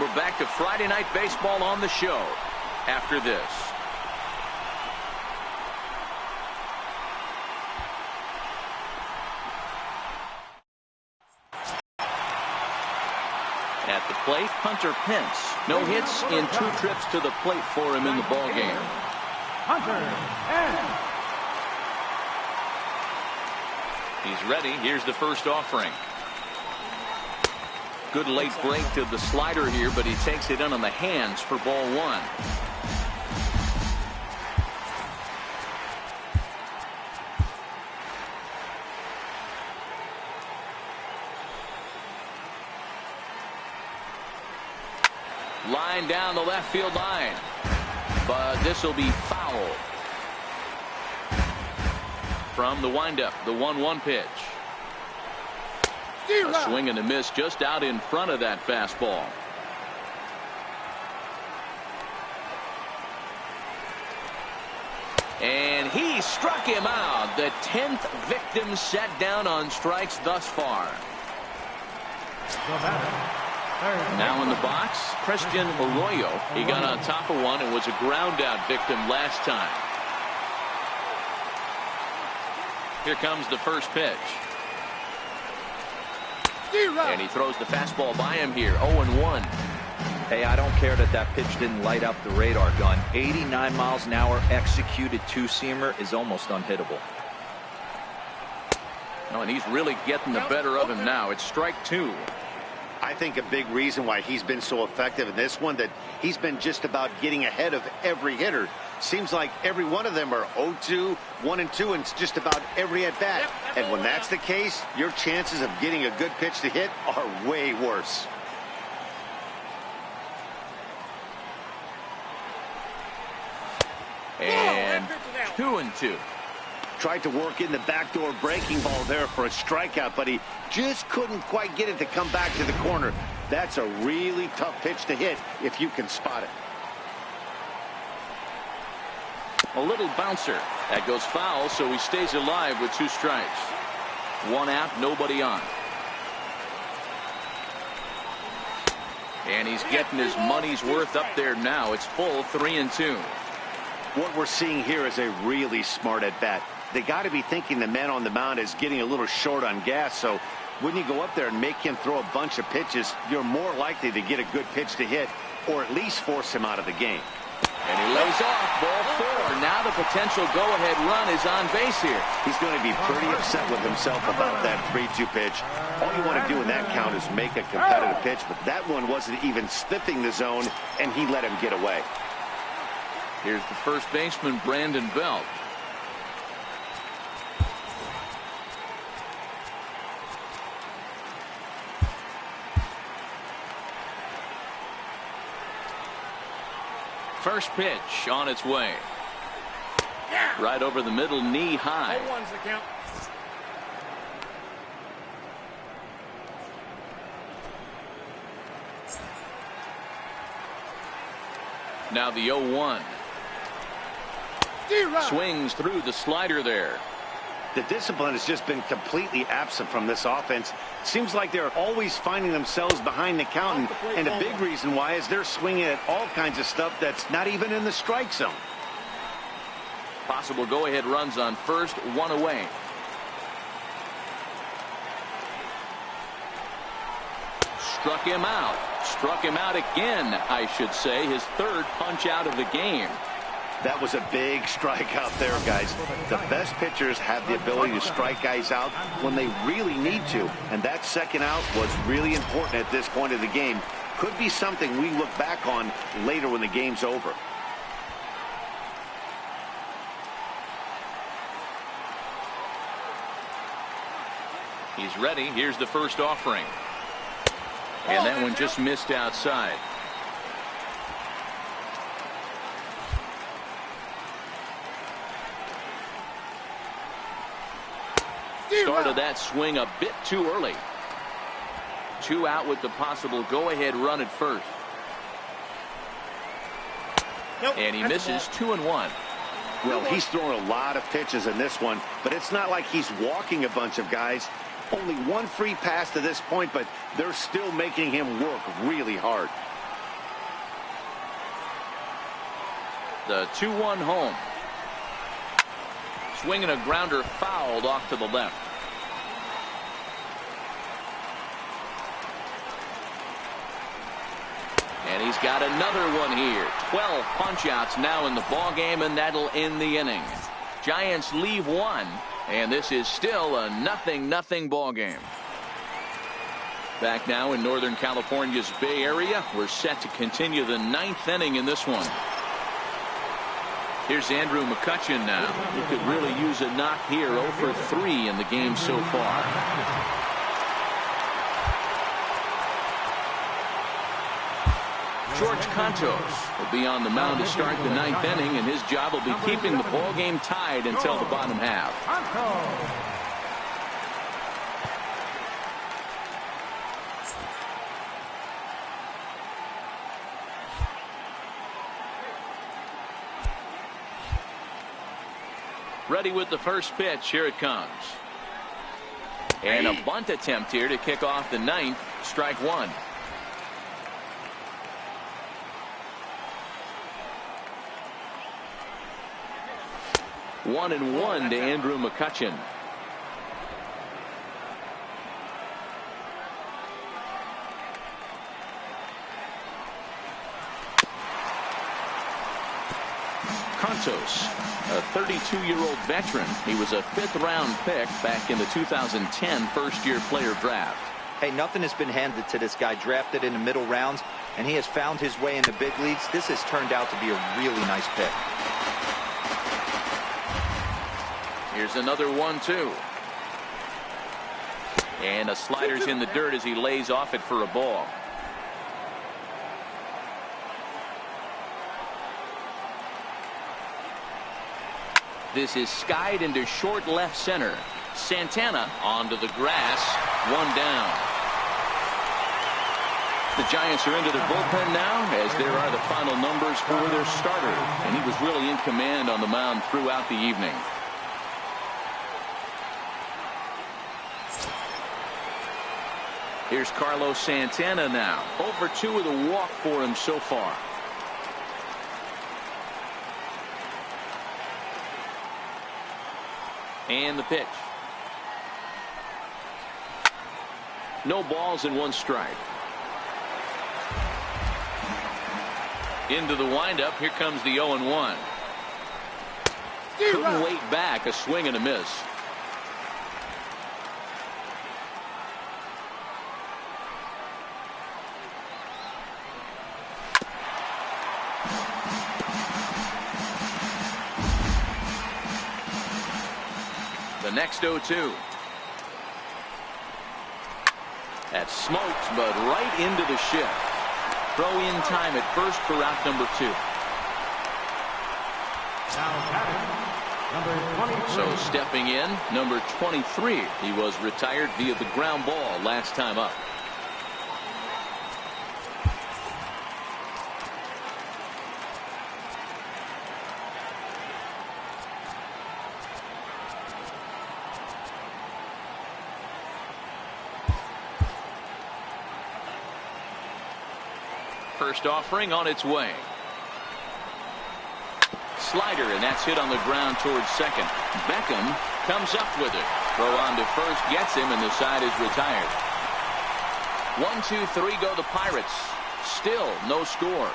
A: We're back to Friday Night Baseball on the show after this. At the plate, Hunter Pence. No hits in 2 trips to the plate for him in the ballgame.
E: Hunter Pence.
A: He's ready. Here's the first offering. Good late break to the slider here, but he takes it in on the hands for ball 1. Line down the left field line, but this will be foul. From the windup, the 1-1 pitch. A swing and a miss just out in front of that fastball. And he struck him out. The 10th victim set down on strikes thus far. Now in the box, Christian Arroyo. He got on top of one and was a ground out victim last time. Here comes the first pitch. And he throws the fastball by him here. 0-1.
C: Hey, I don't care that that pitch didn't light up the radar gun. 89 miles an hour executed two-seamer is almost unhittable.
A: Oh, and he's really getting the better of him now. It's strike 2.
B: I think a big reason why he's been so effective in this one, that he's been just about getting ahead of every hitter. Seems like every one of them are 0-2, 1-2, and it's just about every at bat. And when that's the case, your chances of getting a good pitch to hit are way worse.
A: And 2-2.
B: Tried to work in the backdoor breaking ball there for a strikeout, but he just couldn't quite get it to come back to the corner. That's a really tough pitch to hit if you can spot it.
A: A little bouncer. That goes foul, so he stays alive with 2 strikes. 1 out, nobody on. And he's getting his money's worth up there now. It's full 3-2.
B: What we're seeing here is a really smart at bat. They got to be thinking the man on the mound is getting a little short on gas, so when you go up there and make him throw a bunch of pitches, you're more likely to get a good pitch to hit, or at least force him out of the game.
A: And he lays off ball 4. Now the potential go-ahead run is on base here.
B: He's going to be pretty upset with himself about that 3-2 pitch. All you want to do in that count is make a competitive pitch, but that one wasn't even sniffing the zone, and he let him get away.
A: Here's the first baseman, Brandon Belt. First pitch on its way. Right over the middle, knee high.
F: 0-1's the count.
A: Now the 0-1. Swings through the slider there.
B: The discipline has just been completely absent from this offense. Seems like they're always finding themselves behind the count, and a big reason why is they're swinging at all kinds of stuff that's not even in the strike zone.
A: Possible go-ahead runs on first, 1 away. Struck him out. Struck him out again, I should say. His 3rd punch out of the game.
B: That was a big strikeout there, guys. The best pitchers have the ability to strike guys out when they really need to, and that second out was really important at this point of the game. Could be something we look back on later when the game's over.
A: He's ready. Here's the first offering. And that one just missed outside. Started that swing a bit too early. 2 out with the possible go-ahead run at first. And he misses 2-1.
B: Well, he's thrown a lot of pitches in this one, but it's not like he's walking a bunch of guys. Only 1 free pass to this point, but they're still making him work really hard.
A: The 2-1 home. Swinging a grounder fouled off to the left. And he's got another one here. 12 punch-outs now in the ball game, and that'll end the inning. Giants leave one, and this is still a 0-0 ball game. Back now in Northern California's Bay Area, we're set to continue the 9th inning in this one. Here's Andrew McCutchen now. He could really use a knock here. 0 for 3 in the game so far. George Contos will be on the mound to start the 9th inning, and his job will be keeping the ball game tied until the bottom half. Ready with the first pitch. Here it comes. And a bunt attempt here to kick off the 9th. Strike one. One and one to Andrew McCutchen. Contos, a 32-year-old veteran. He was a 5th-round pick back in the 2010 first-year player draft.
C: Hey, nothing has been handed to this guy. Drafted in the middle rounds, and he has found his way in the big leagues. This has turned out to be a really nice pick.
A: Here's another 1-2. And a slider's in the dirt as he lays off it for a ball. This is skied into short left center. Santana onto the grass. One down. The Giants are into their bullpen now, as there are the final numbers for their starter. And he was really in command on the mound throughout the evening. Here's Carlos Santana now. 0 for 2 with a walk for him so far. And the pitch. No balls and 1 strike. Into the windup. Here comes the 0-1. Couldn't wait back. A swing and a miss. The next 0-2. That's smoked, but right into the shift. Throw in time at first for out number 2. So stepping in, number 23. He was retired via the ground ball last time up. First offering on its way. Slider, and that's hit on the ground towards second. Beckham comes up with it. Throw on to first gets him, and the side is retired. 1, 2, 3 go the Pirates. Still no score.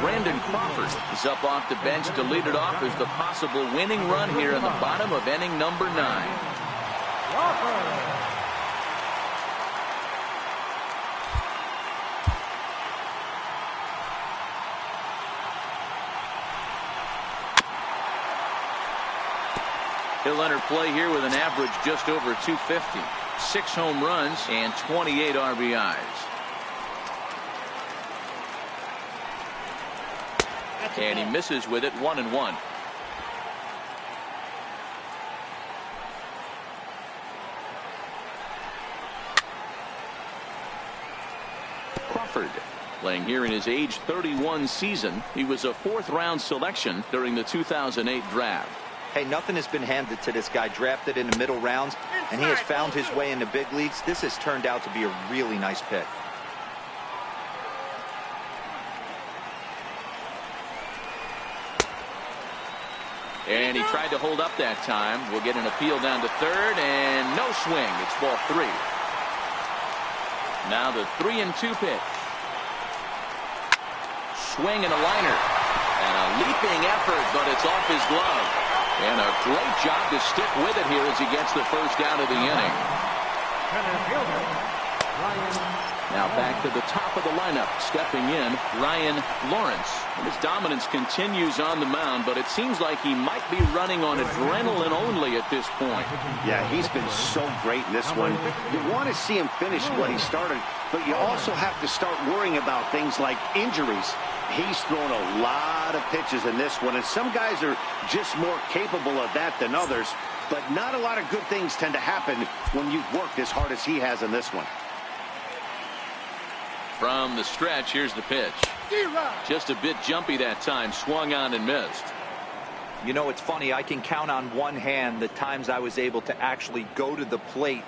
A: Brandon Crawford is up off the bench to lead it off as the possible winning run here in the bottom of inning number 9. He'll enter play here with an average just over 250. 6 home runs and 28 RBIs. And he misses with it. 1-1. Crawford playing here in his age 31 season. He was a 4th-round selection during the 2008 draft.
C: Hey, nothing has been handed to this guy. Drafted in the middle rounds, and he has found his way in the big leagues. This has turned out to be a really nice pick.
A: And he tried to hold up that time. We'll get an appeal down to third, and no swing. It's ball 3. Now the 3-2 pitch. Swing and a liner. And a leaping effort, but it's off his glove. And a great job to stick with it here as he gets the first out of the inning. Now back to the top of the lineup. Stepping in, Ryan Lawrence. And his dominance continues on the mound, but it seems like he might be running on adrenaline only at this point.
B: Yeah, he's been so great in this one. You want to see him finish what he started, but you also have to start worrying about things like injuries. He's thrown a lot of pitches in this one, and some guys are just more capable of that than others, but not a lot of good things tend to happen when you've worked as hard as he has in this one.
A: From the stretch, here's the pitch. Just a bit jumpy that time. Swung on and missed.
C: You know, it's funny. I can count on one hand the times I was able to actually go to the plate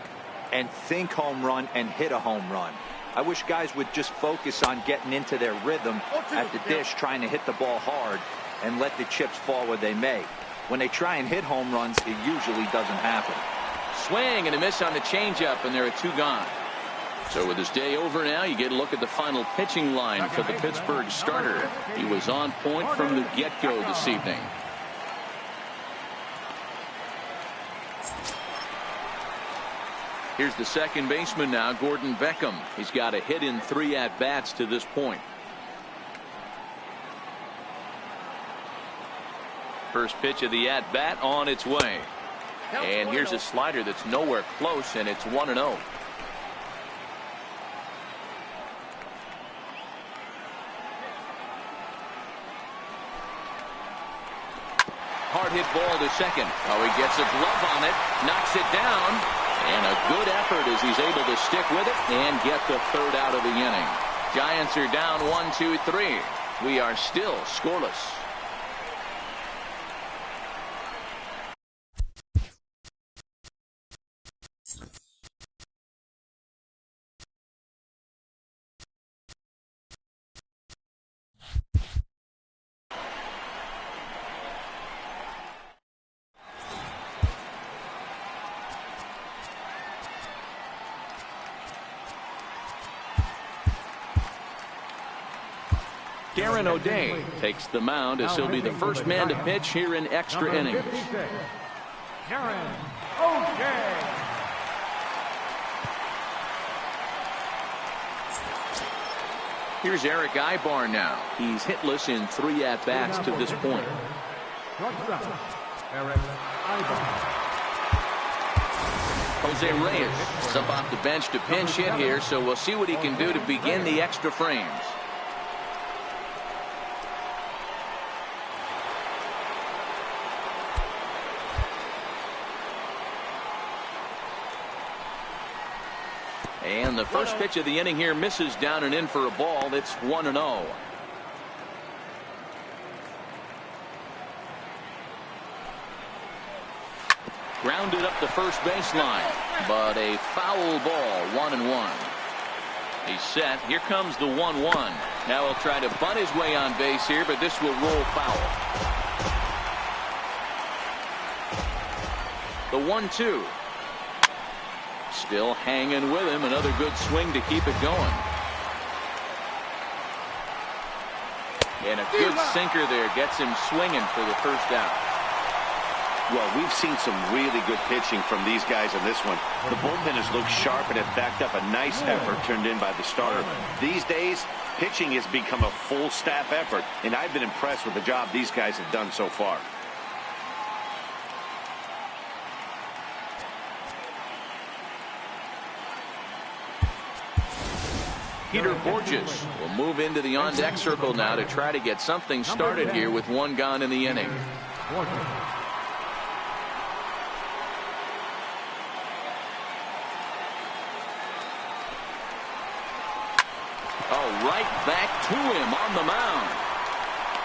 C: and think home run and hit a home run. I wish guys would just focus on getting into their rhythm at the dish, trying to hit the ball hard and let the chips fall where they may. When they try and hit home runs, it usually doesn't happen.
A: Swing and a miss on the changeup, and there are 2 gone. So with his day over now, you get a look at the final pitching line for the Pittsburgh starter. He was on point from the get-go this evening. Here's the second baseman now, Gordon Beckham. He's got a hit in 3 at-bats to this point. First pitch of the at-bat on its way. And here's a slider that's nowhere close, and it's 1-0. Hard hit ball to second. Oh, he gets a glove on it, knocks it down, and a good effort as he's able to stick with it and get the third out of the inning. Giants are down 1-2-3. We are still scoreless. Darren O'Day takes the mound as he'll be the first man to pitch here in extra innings.
E: Darren O'Day.
A: Here's Eric Ibar now. He's hitless in 3 at-bats to this point.
E: Eric Ibar.
A: Jose Reyes is up off the bench to pinch hit here, so we'll see what he can do to begin the extra frames. And the first pitch of the inning here misses down and in for a ball. It's 1-0. Grounded up the first baseline, but a foul ball, 1-1. He's set. Here comes the 1-1. Now he'll try to bunt his way on base here, but this will roll foul. The 1-2. Still hanging with him. Another good swing to keep it going. And a good sinker there gets him swinging for the first out.
B: Well, we've seen some really good pitching from these guys in this one. The bullpen has looked sharp and have backed up a nice effort turned in by the starter. These days, pitching has become a full staff effort, and I've been impressed with the job these guys have done so far.
A: Peter Borges will move into the on-deck circle now to try to get something started here with 1 gone in the inning. Oh, right back to him on the mound.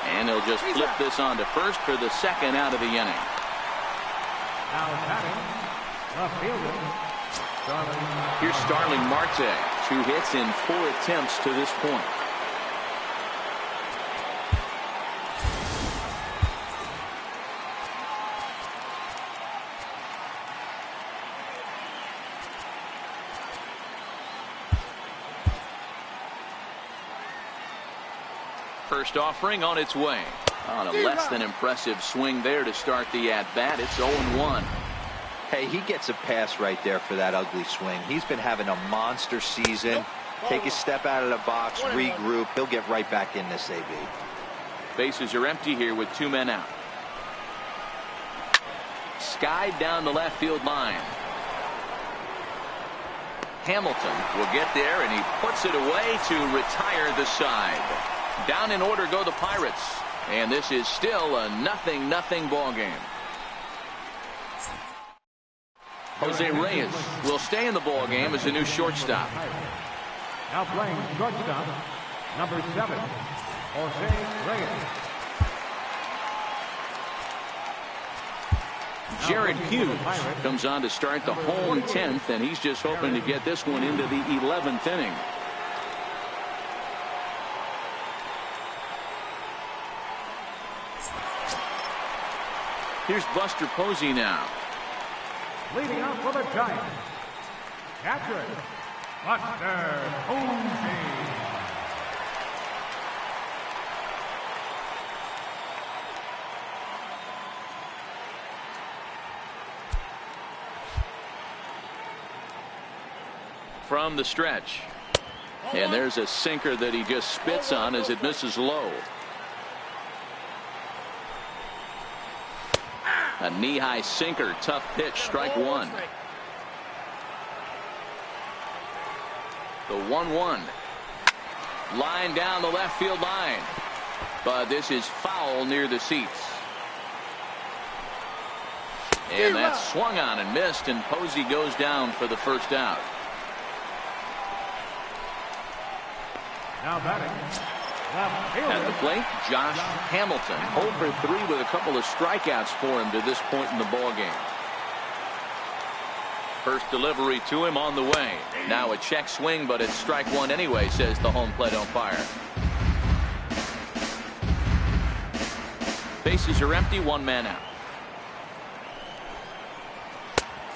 A: And he'll just flip this on to first for the second out of the inning.
E: Now batting, left fielder, Starling.
A: Here's Starling Marte. 2 hits in 4 attempts to this point. First offering on its way. On a less than impressive swing there to start the at-bat. It's 0-1.
C: Hey, he gets a pass right there for that ugly swing. He's been having a monster season. Take a step out of the box, regroup. He'll get right back in this AB.
A: Bases are empty here with 2 men out. Skied down the left field line. Hamilton will get there, and he puts it away to retire the side. Down in order go the Pirates, and this is still a 0-0 ball game. Jose Reyes will stay in the ball game as a new shortstop.
E: Now playing shortstop, number 7, Jose Reyes.
A: Jared Hughes comes on to start the home 10th, and he's just hoping to get this one into the 11th inning. Here's Buster Posey now.
E: Leading off for the Giants, catcher, Buster Posey.
A: From the stretch. And there's a sinker that he just spits on as it misses low. A knee-high sinker, tough pitch, strike 1. The 1-1. Line down the left field line. But this is foul near the seats. And that's swung on and missed, and Posey goes down for the first out.
E: Now batting, left fielder.
A: At the plate, Josh Hamilton. 0 for 3 with a couple of strikeouts for him to this point in the ball game. First delivery to him on the way. Now a check swing, but it's strike 1 anyway, says the home plate umpire. Bases are empty, 1 man out.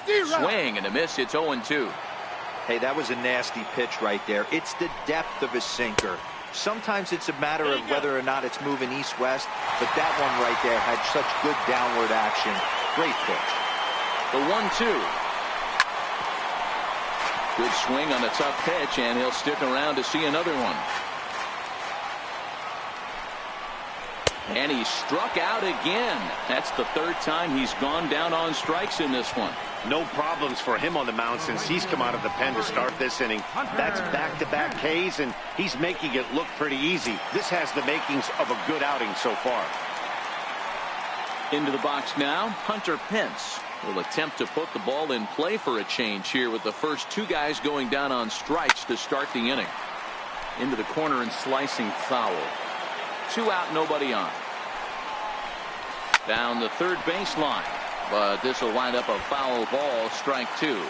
A: Swing and a miss. It's 0-2.
C: Hey, that was a nasty pitch right there. It's the depth of a sinker. Sometimes it's a matter of whether or not it's moving east-west, but that one right there had such good downward action. Great pitch.
A: The 1-2. Good swing on a tough pitch, and he'll stick around to see another one. And he struck out again. That's the 3rd time he's gone down on strikes in this one.
B: No problems for him on the mound since he's come out of the pen to start this inning. That's back-to-back Ks, and he's making it look pretty easy. This has the makings of a good outing so far.
A: Into the box now, Hunter Pence will attempt to put the ball in play for a change here with the first 2 guys going down on strikes to start the inning. Into the corner and slicing foul. 2 out, nobody on. Down the third baseline, but this will wind up a foul ball, strike 2.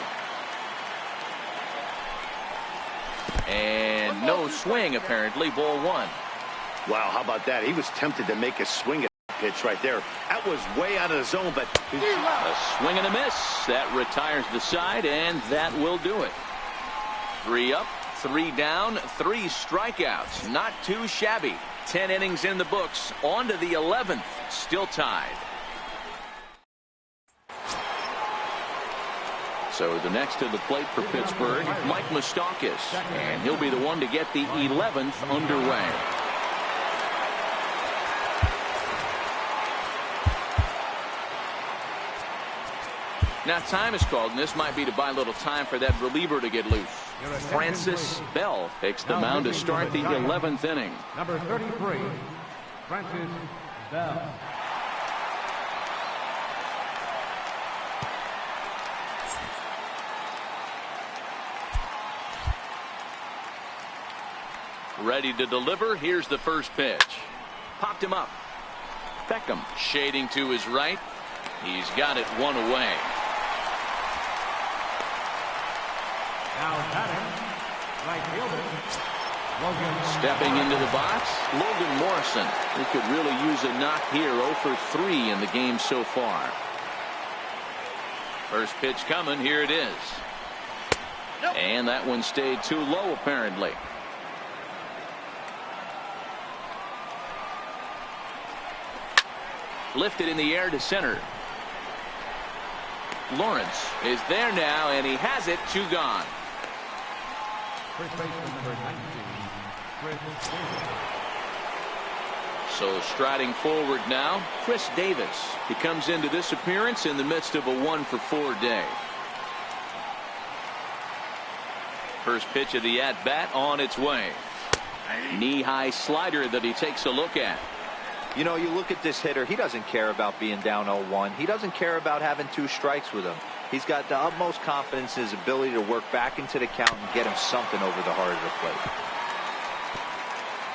A: And no swing, apparently, ball 1.
B: Wow, how about that? He was tempted to make a swing at that pitch right there. That was way out of the zone, but
A: a swing and a miss. That retires the side, and that will do it. 3 up, 3 down, 3 strikeouts. Not too shabby. 10 innings in the books. On to the 11th. Still tied. So the next to the plate for Pittsburgh, Mike Moustakas, and he'll be the one to get the 11th underway. Now time is called, and this might be to buy a little time for that reliever to get loose. Francis Bell takes the mound to start the 11th inning.
E: Number 33, Francis Bell.
A: Ready to deliver. Here's the first pitch. Popped him up. Beckham shading to his right. He's got it one away.
E: Now batting, right fielder, Logan.
A: Stepping into the box, Logan Morrison. He could really use a knock here. 0 for 3 in the game so far. First pitch coming. Here it is.
F: Nope.
A: And that one stayed too low apparently. Lifted in the air to center. Lawrence is there now, and he has it. 2 gone.
E: First baseman number 19, Chris Davis.
A: So striding forward now, Chris Davis. He comes into this appearance in the midst of a 1 for 4 day. First pitch of the at-bat on its way. Knee-high slider that he takes a look at.
C: You know, you look at this hitter, he doesn't care about being down 0-1. He doesn't care about having 2 strikes with him. He's got the utmost confidence in his ability to work back into the count and get him something over the heart of the plate.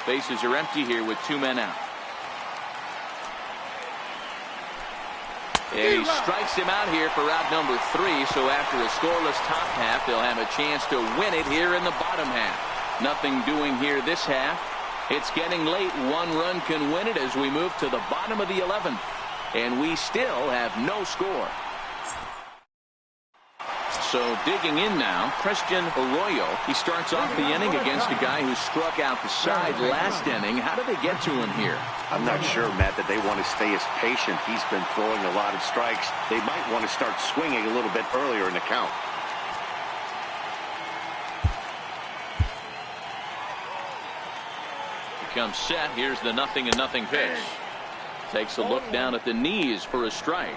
A: Bases are empty here with 2 men out. And he strikes him out here for out number 3. So after a scoreless top half, they'll have a chance to win it here in the bottom half. Nothing doing here this half. It's getting late. 1 run can win it as we move to the bottom of the 11th. And we still have no score. So digging in now, Christian Arroyo. He starts off the inning against a guy who struck out the side last inning. How did they get to him here?
B: I'm not sure, Matt, that they want to stay as patient. He's been throwing a lot of strikes. They might want to start swinging a little bit earlier in the count.
A: Comes set. Here's the 0-0 pitch. Takes a look down at the knees for a strike.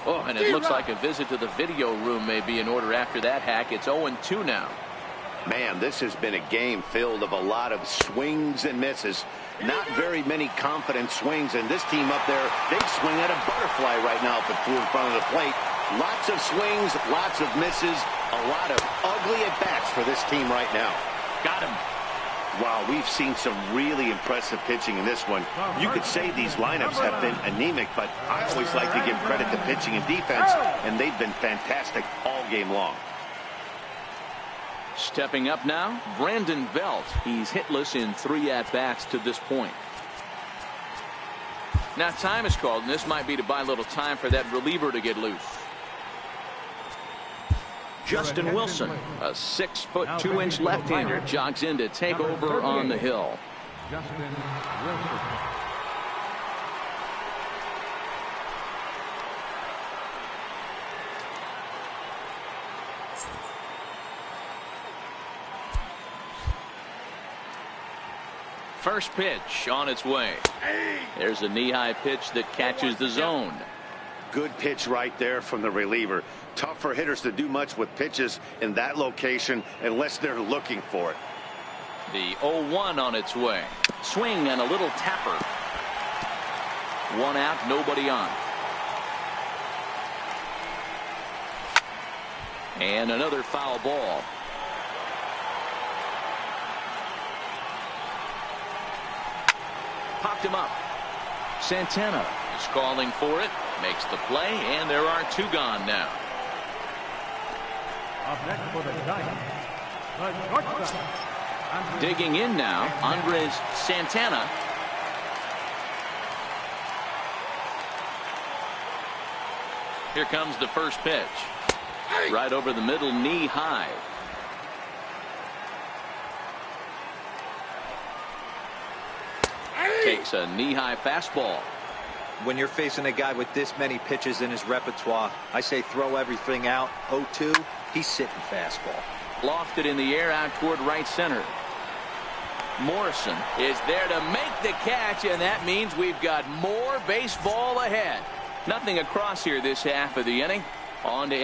A: Oh, and it looks like a visit to the video room may be in order after that hack. It's 0-2 now.
B: Man, this has been a game filled of a lot of swings and misses. Not very many confident swings, and this team up there, they swing at a butterfly right now up in front of the plate. Lots of swings, lots of misses, a lot of ugly at-bats for this team right now.
A: Got him.
B: Wow, we've seen some really impressive pitching in this one. You could say these lineups have been anemic, but I always like to give credit to pitching and defense, and they've been fantastic all game long.
A: Stepping up now, Brandon Belt. He's hitless in 3 at-bats to this point. Now time is called, and this might be to buy a little time for that reliever to get loose. Justin Wilson, a 6'2" left-hander, jogs in to take over on the hill.
E: Justin Wilson.
A: First pitch on its way. There's a knee-high pitch that catches the zone.
B: Good pitch right there from the reliever. Tough for hitters to do much with pitches in that location unless they're looking for it.
A: The 0-1 on its way. Swing and a little tapper. 1 out, nobody on. And another foul ball. Popped him up. Santana is calling for it. Makes the play, and there are 2 gone now.
E: Up next for the Giants, the shortstop.
A: Digging in now, Andres Santana. Here comes the first pitch. Right over the middle, knee high. Takes a knee-high fastball.
C: When you're facing a guy with this many pitches in his repertoire, I say throw everything out. 0-2, he's sitting fastball.
A: Lofted in the air out toward right center. Morrison is there to make the catch, and that means we've got more baseball ahead. Nothing across here this half of the inning. On to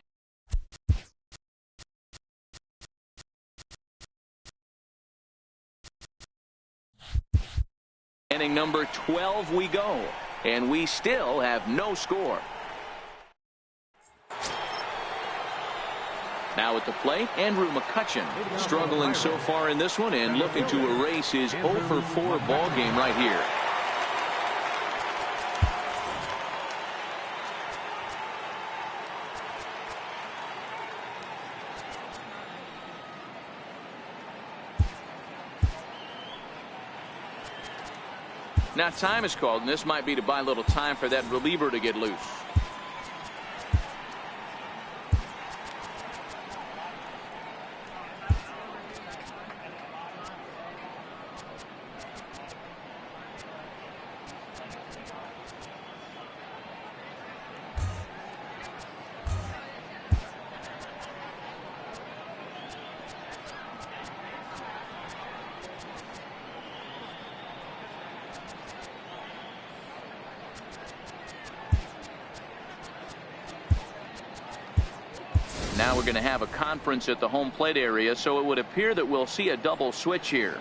A: inning number 12 we go, and we still have no score. Now at the plate, Andrew McCutchen struggling so far in this one and looking to erase his 0 for 4 ball game right here. Now time is called, and this might be to buy a little time for that reliever to get loose. Now we're going to have a conference at the home plate area, so it would appear that we'll see a double switch here.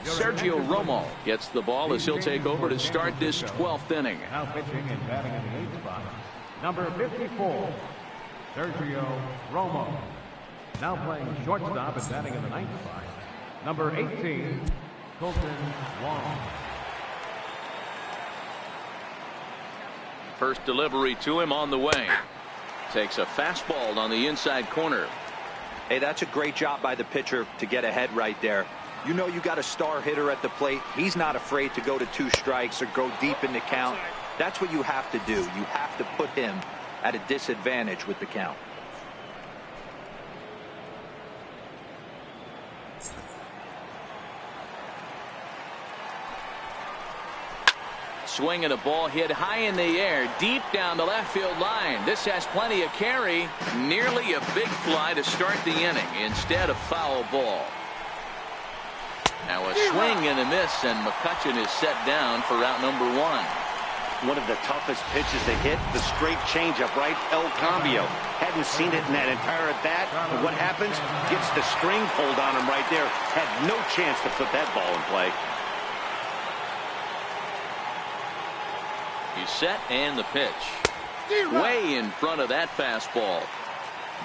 A: Sergio Romo gets the ball as he'll take over to start this 12th inning.
E: Now pitching and batting in the 8th spot, number 54, Sergio Romo. Now playing shortstop and batting in the 9th spot, number 18, Colton Wong.
A: First delivery to him on the way. Takes a fastball on the inside corner.
C: Hey, that's a great job by the pitcher to get ahead right there. You know you got a star hitter at the plate. He's not afraid to go to 2 strikes or go deep in the count. That's what you have to do. You have to put him at a disadvantage with the count.
A: Swing and a ball hit high in the air, deep down the left field line. This has plenty of carry. Nearly a big fly to start the inning instead of foul ball. Now a swing and a miss, and McCutchen is set down for out number 1.
B: One of the toughest pitches to hit, the straight changeup, right? El Cambio. Hadn't seen it in that entire at bat. But what happens? Gets the string pulled on him right there. Had no chance to put that ball in play.
A: He's set, and the pitch. Way in front of that fastball.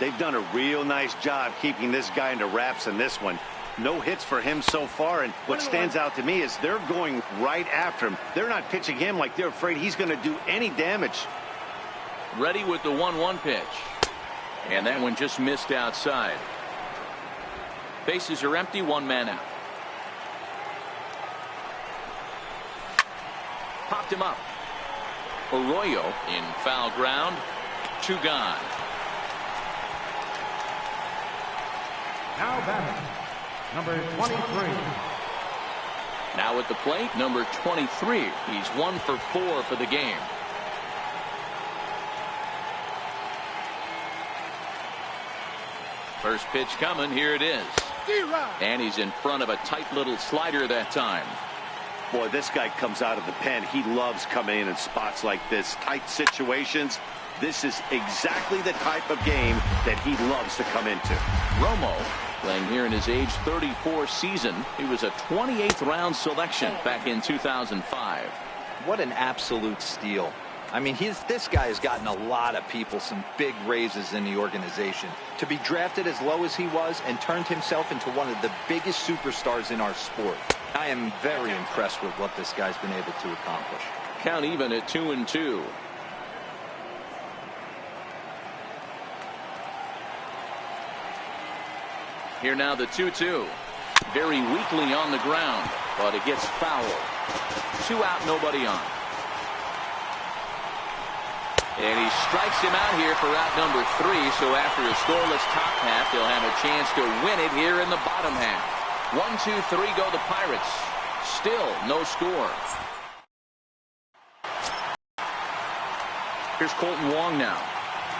B: They've done a real nice job keeping this guy into wraps in this one. No hits for him so far, and what stands out to me is they're going right after him. They're not pitching him like they're afraid he's going to do any damage.
A: Ready with the 1-1 pitch. And that one just missed outside. Bases are empty, 1 man out. Popped him up. Arroyo in foul ground. 2 gone.
E: Now batting, number 23.
A: Now at the plate, number 23. He's 1 for 4 for the game. First pitch coming. Here it is. And he's in front of a tight little slider that time.
B: Boy, this guy comes out of the pen. He loves coming in spots like this. Tight situations. This is exactly the type of game that he loves to come into.
A: Romo playing here in his age 34 season. He was a 28th round selection back in 2005.
C: What an absolute steal. I mean, this guy has gotten a lot of people some big raises in the organization. To be drafted as low as he was and turned himself into one of the biggest superstars in our sport. I am very impressed with what this guy's been able to accomplish.
A: Count even at 2-2. Here now the 2-2. Very weakly on the ground, but it gets foul. 2 out, nobody on. And he strikes him out here for out number 3. So after a scoreless top half, they'll have a chance to win it here in the bottom half. 1, 2, 3 go the Pirates. Still no score. Here's Colton Wong now.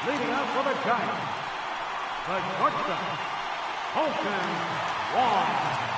E: Leading out for the Giants, the shortstop, Colton Wong.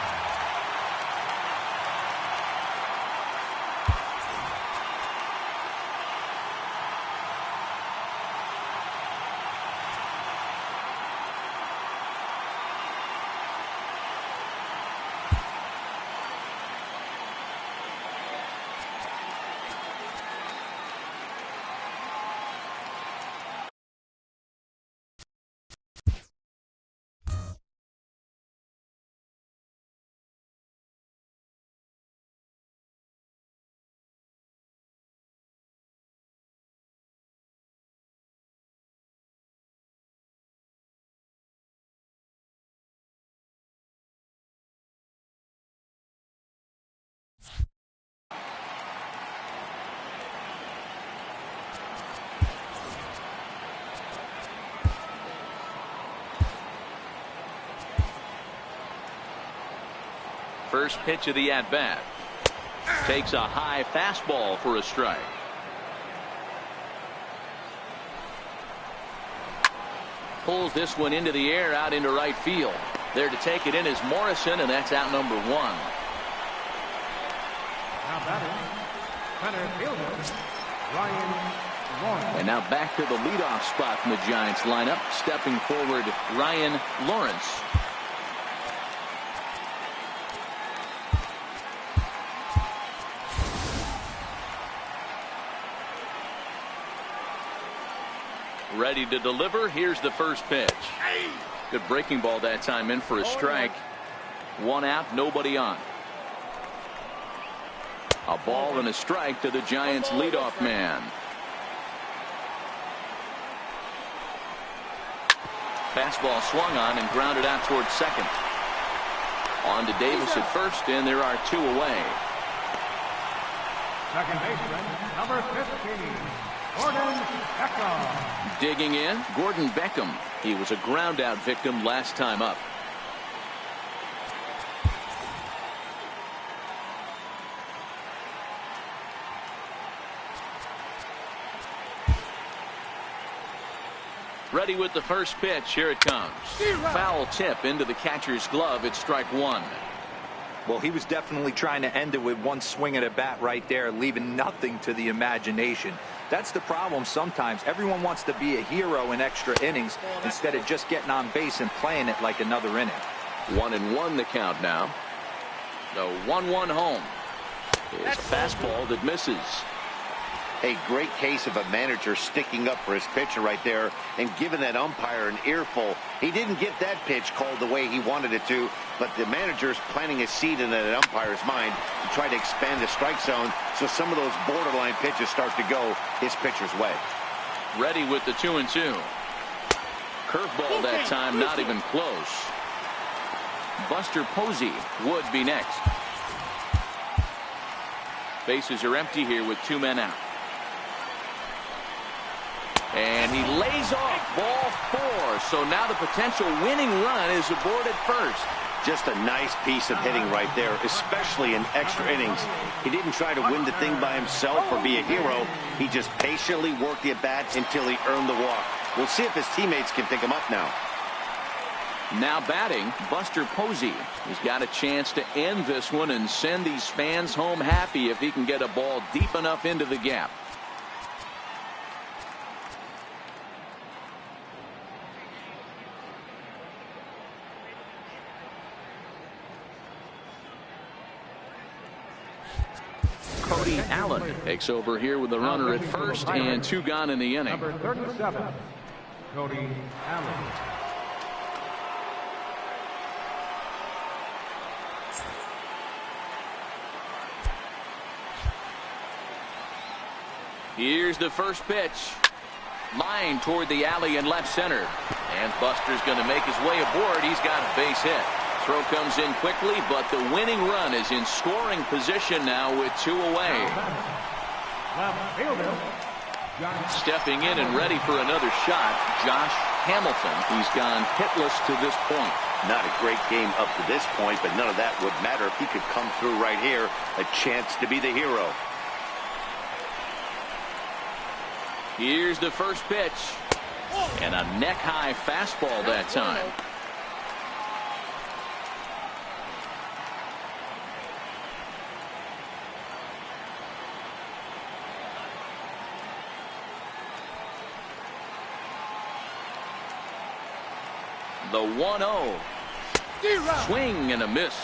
A: First pitch of the at-bat. Takes a high fastball for a strike. Pulls this one into the air out into right field. There to take it in is Morrison, and that's out number one.
E: Now batting, center fielder, Ryan Lawrence.
A: And now back to the leadoff spot from the Giants lineup. Stepping forward, Ryan Lawrence. Ready to deliver. Here's the first pitch. Good breaking ball that time, in for a strike. One out, nobody on. A ball and a strike to the Giants leadoff man. Fastball swung on and grounded out towards second. On to Davis at first, and there are two away.
E: Second baseman, number 15, Gordon Beckham.
A: Digging in, Gordon Beckham. He was a ground out victim last time up. Ready with the first pitch. Here it comes. Foul tip into the catcher's glove. It's strike one.
C: Well, he was definitely trying to end it with one swing at a bat right there, leaving nothing to the imagination. That's the problem sometimes. Everyone wants to be a hero in extra innings instead of just getting on base and playing it like another inning.
A: 1-1 the count now. The 1-1 home. His fastball that misses.
B: A great case of a manager sticking up for his pitcher right there and giving that umpire an earful. He didn't get that pitch called the way he wanted it to, but the manager's planting a seed in that umpire's mind to try to expand the strike zone so some of those borderline pitches start to go his pitcher's way.
A: Ready with the 2-2. Curveball that time, not even close. Buster Posey would be next. Bases are empty here with two men out. And he lays off ball four. So now the potential winning run is aboard at first.
B: Just a nice piece of hitting right there, especially in extra innings. He didn't try to win the thing by himself or be a hero. He just patiently worked the at-bat until he earned the walk. We'll see if his teammates can pick him up now.
A: Now batting, Buster Posey. He's got a chance to end this one and send these fans home happy if he can get a ball deep enough into the gap. Cody Allen takes over here with the runner at first and two gone in the inning.
E: Number 37, Cody Allen.
A: Here's the first pitch. Line toward the alley in left center. And Buster's going to make his way aboard. He's got a base hit. Throw comes in quickly, but the winning run is in scoring position now with two away.
E: Left fielder,
A: Stepping in and ready for another shot, Josh Hamilton. He's gone hitless to this point.
B: Not a great game up to this point, but none of that would matter if he could come through right here. A chance to be the hero.
A: Here's the first pitch. And a neck-high fastball that time. The 1-0. Swing and a miss.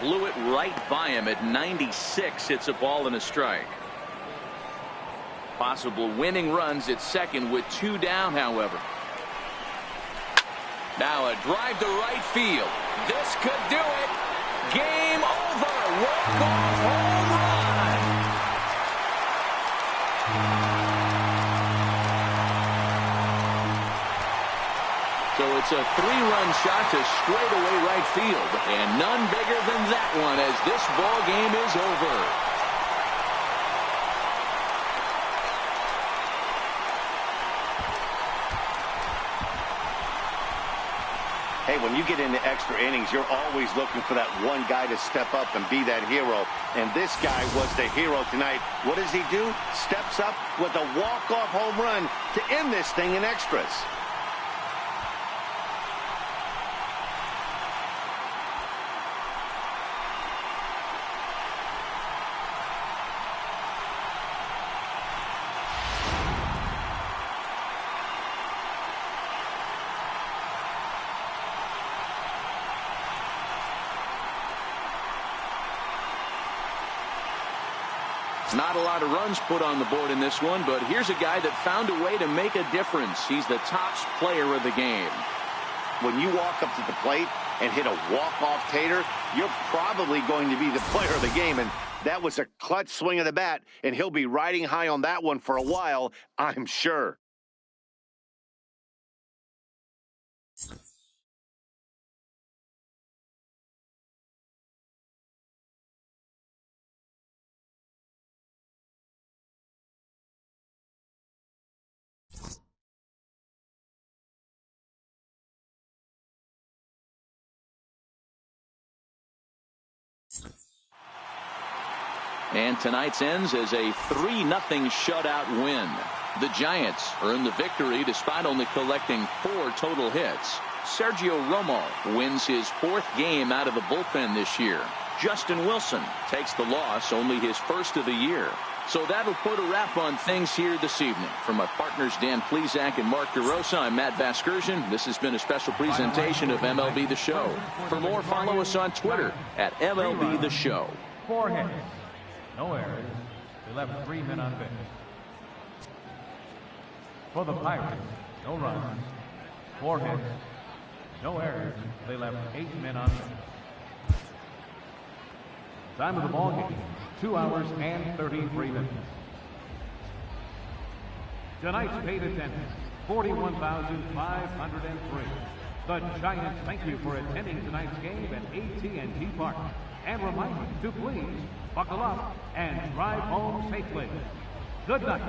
A: Blew it right by him at 96. It's a ball and a strike. Possible winning runs at second with two down, however. Now a drive to right field. This could do it. Game over. Walk-off home run. So it's a three-run shot to straightaway right field. And none bigger than that one as this ball game is over.
B: Hey, when you get into extra innings, you're always looking for that one guy to step up and be that hero. And this guy was the hero tonight. What does he do? Steps up with a walk-off home run to end this thing in extras.
A: Not a lot of runs put on the board in this one, but here's a guy that found a way to make a difference. He's the top player of the game.
B: When you walk up to the plate and hit a walk-off tater, you're probably going to be the player of the game. And that was a clutch swing of the bat, and he'll be riding high on that one for a while, I'm sure.
A: And tonight's ends as a 3-0 shutout win. The Giants earn the victory despite only collecting 4 total hits. Sergio Romo wins his 4th game out of the bullpen this year. Justin Wilson takes the loss, only his 1st of the year. So that'll put a wrap on things here this evening. From my partners Dan Plesac and Mark DeRosa, I'm Matt Vasgersian. This has been a special presentation of MLB The Show. For more, follow us on Twitter at MLB The Show.
E: 4 hits, no errors. They left 3 men on base. For the Pirates, no runs, 4 hits, no errors. They left 8 men on base. Time of the ball game, 2 hours and 33 minutes. Tonight's paid attendance, 41,503. The Giants thank you for attending tonight's game at AT&T Park. And remind you to please buckle up and drive home safely. Good night.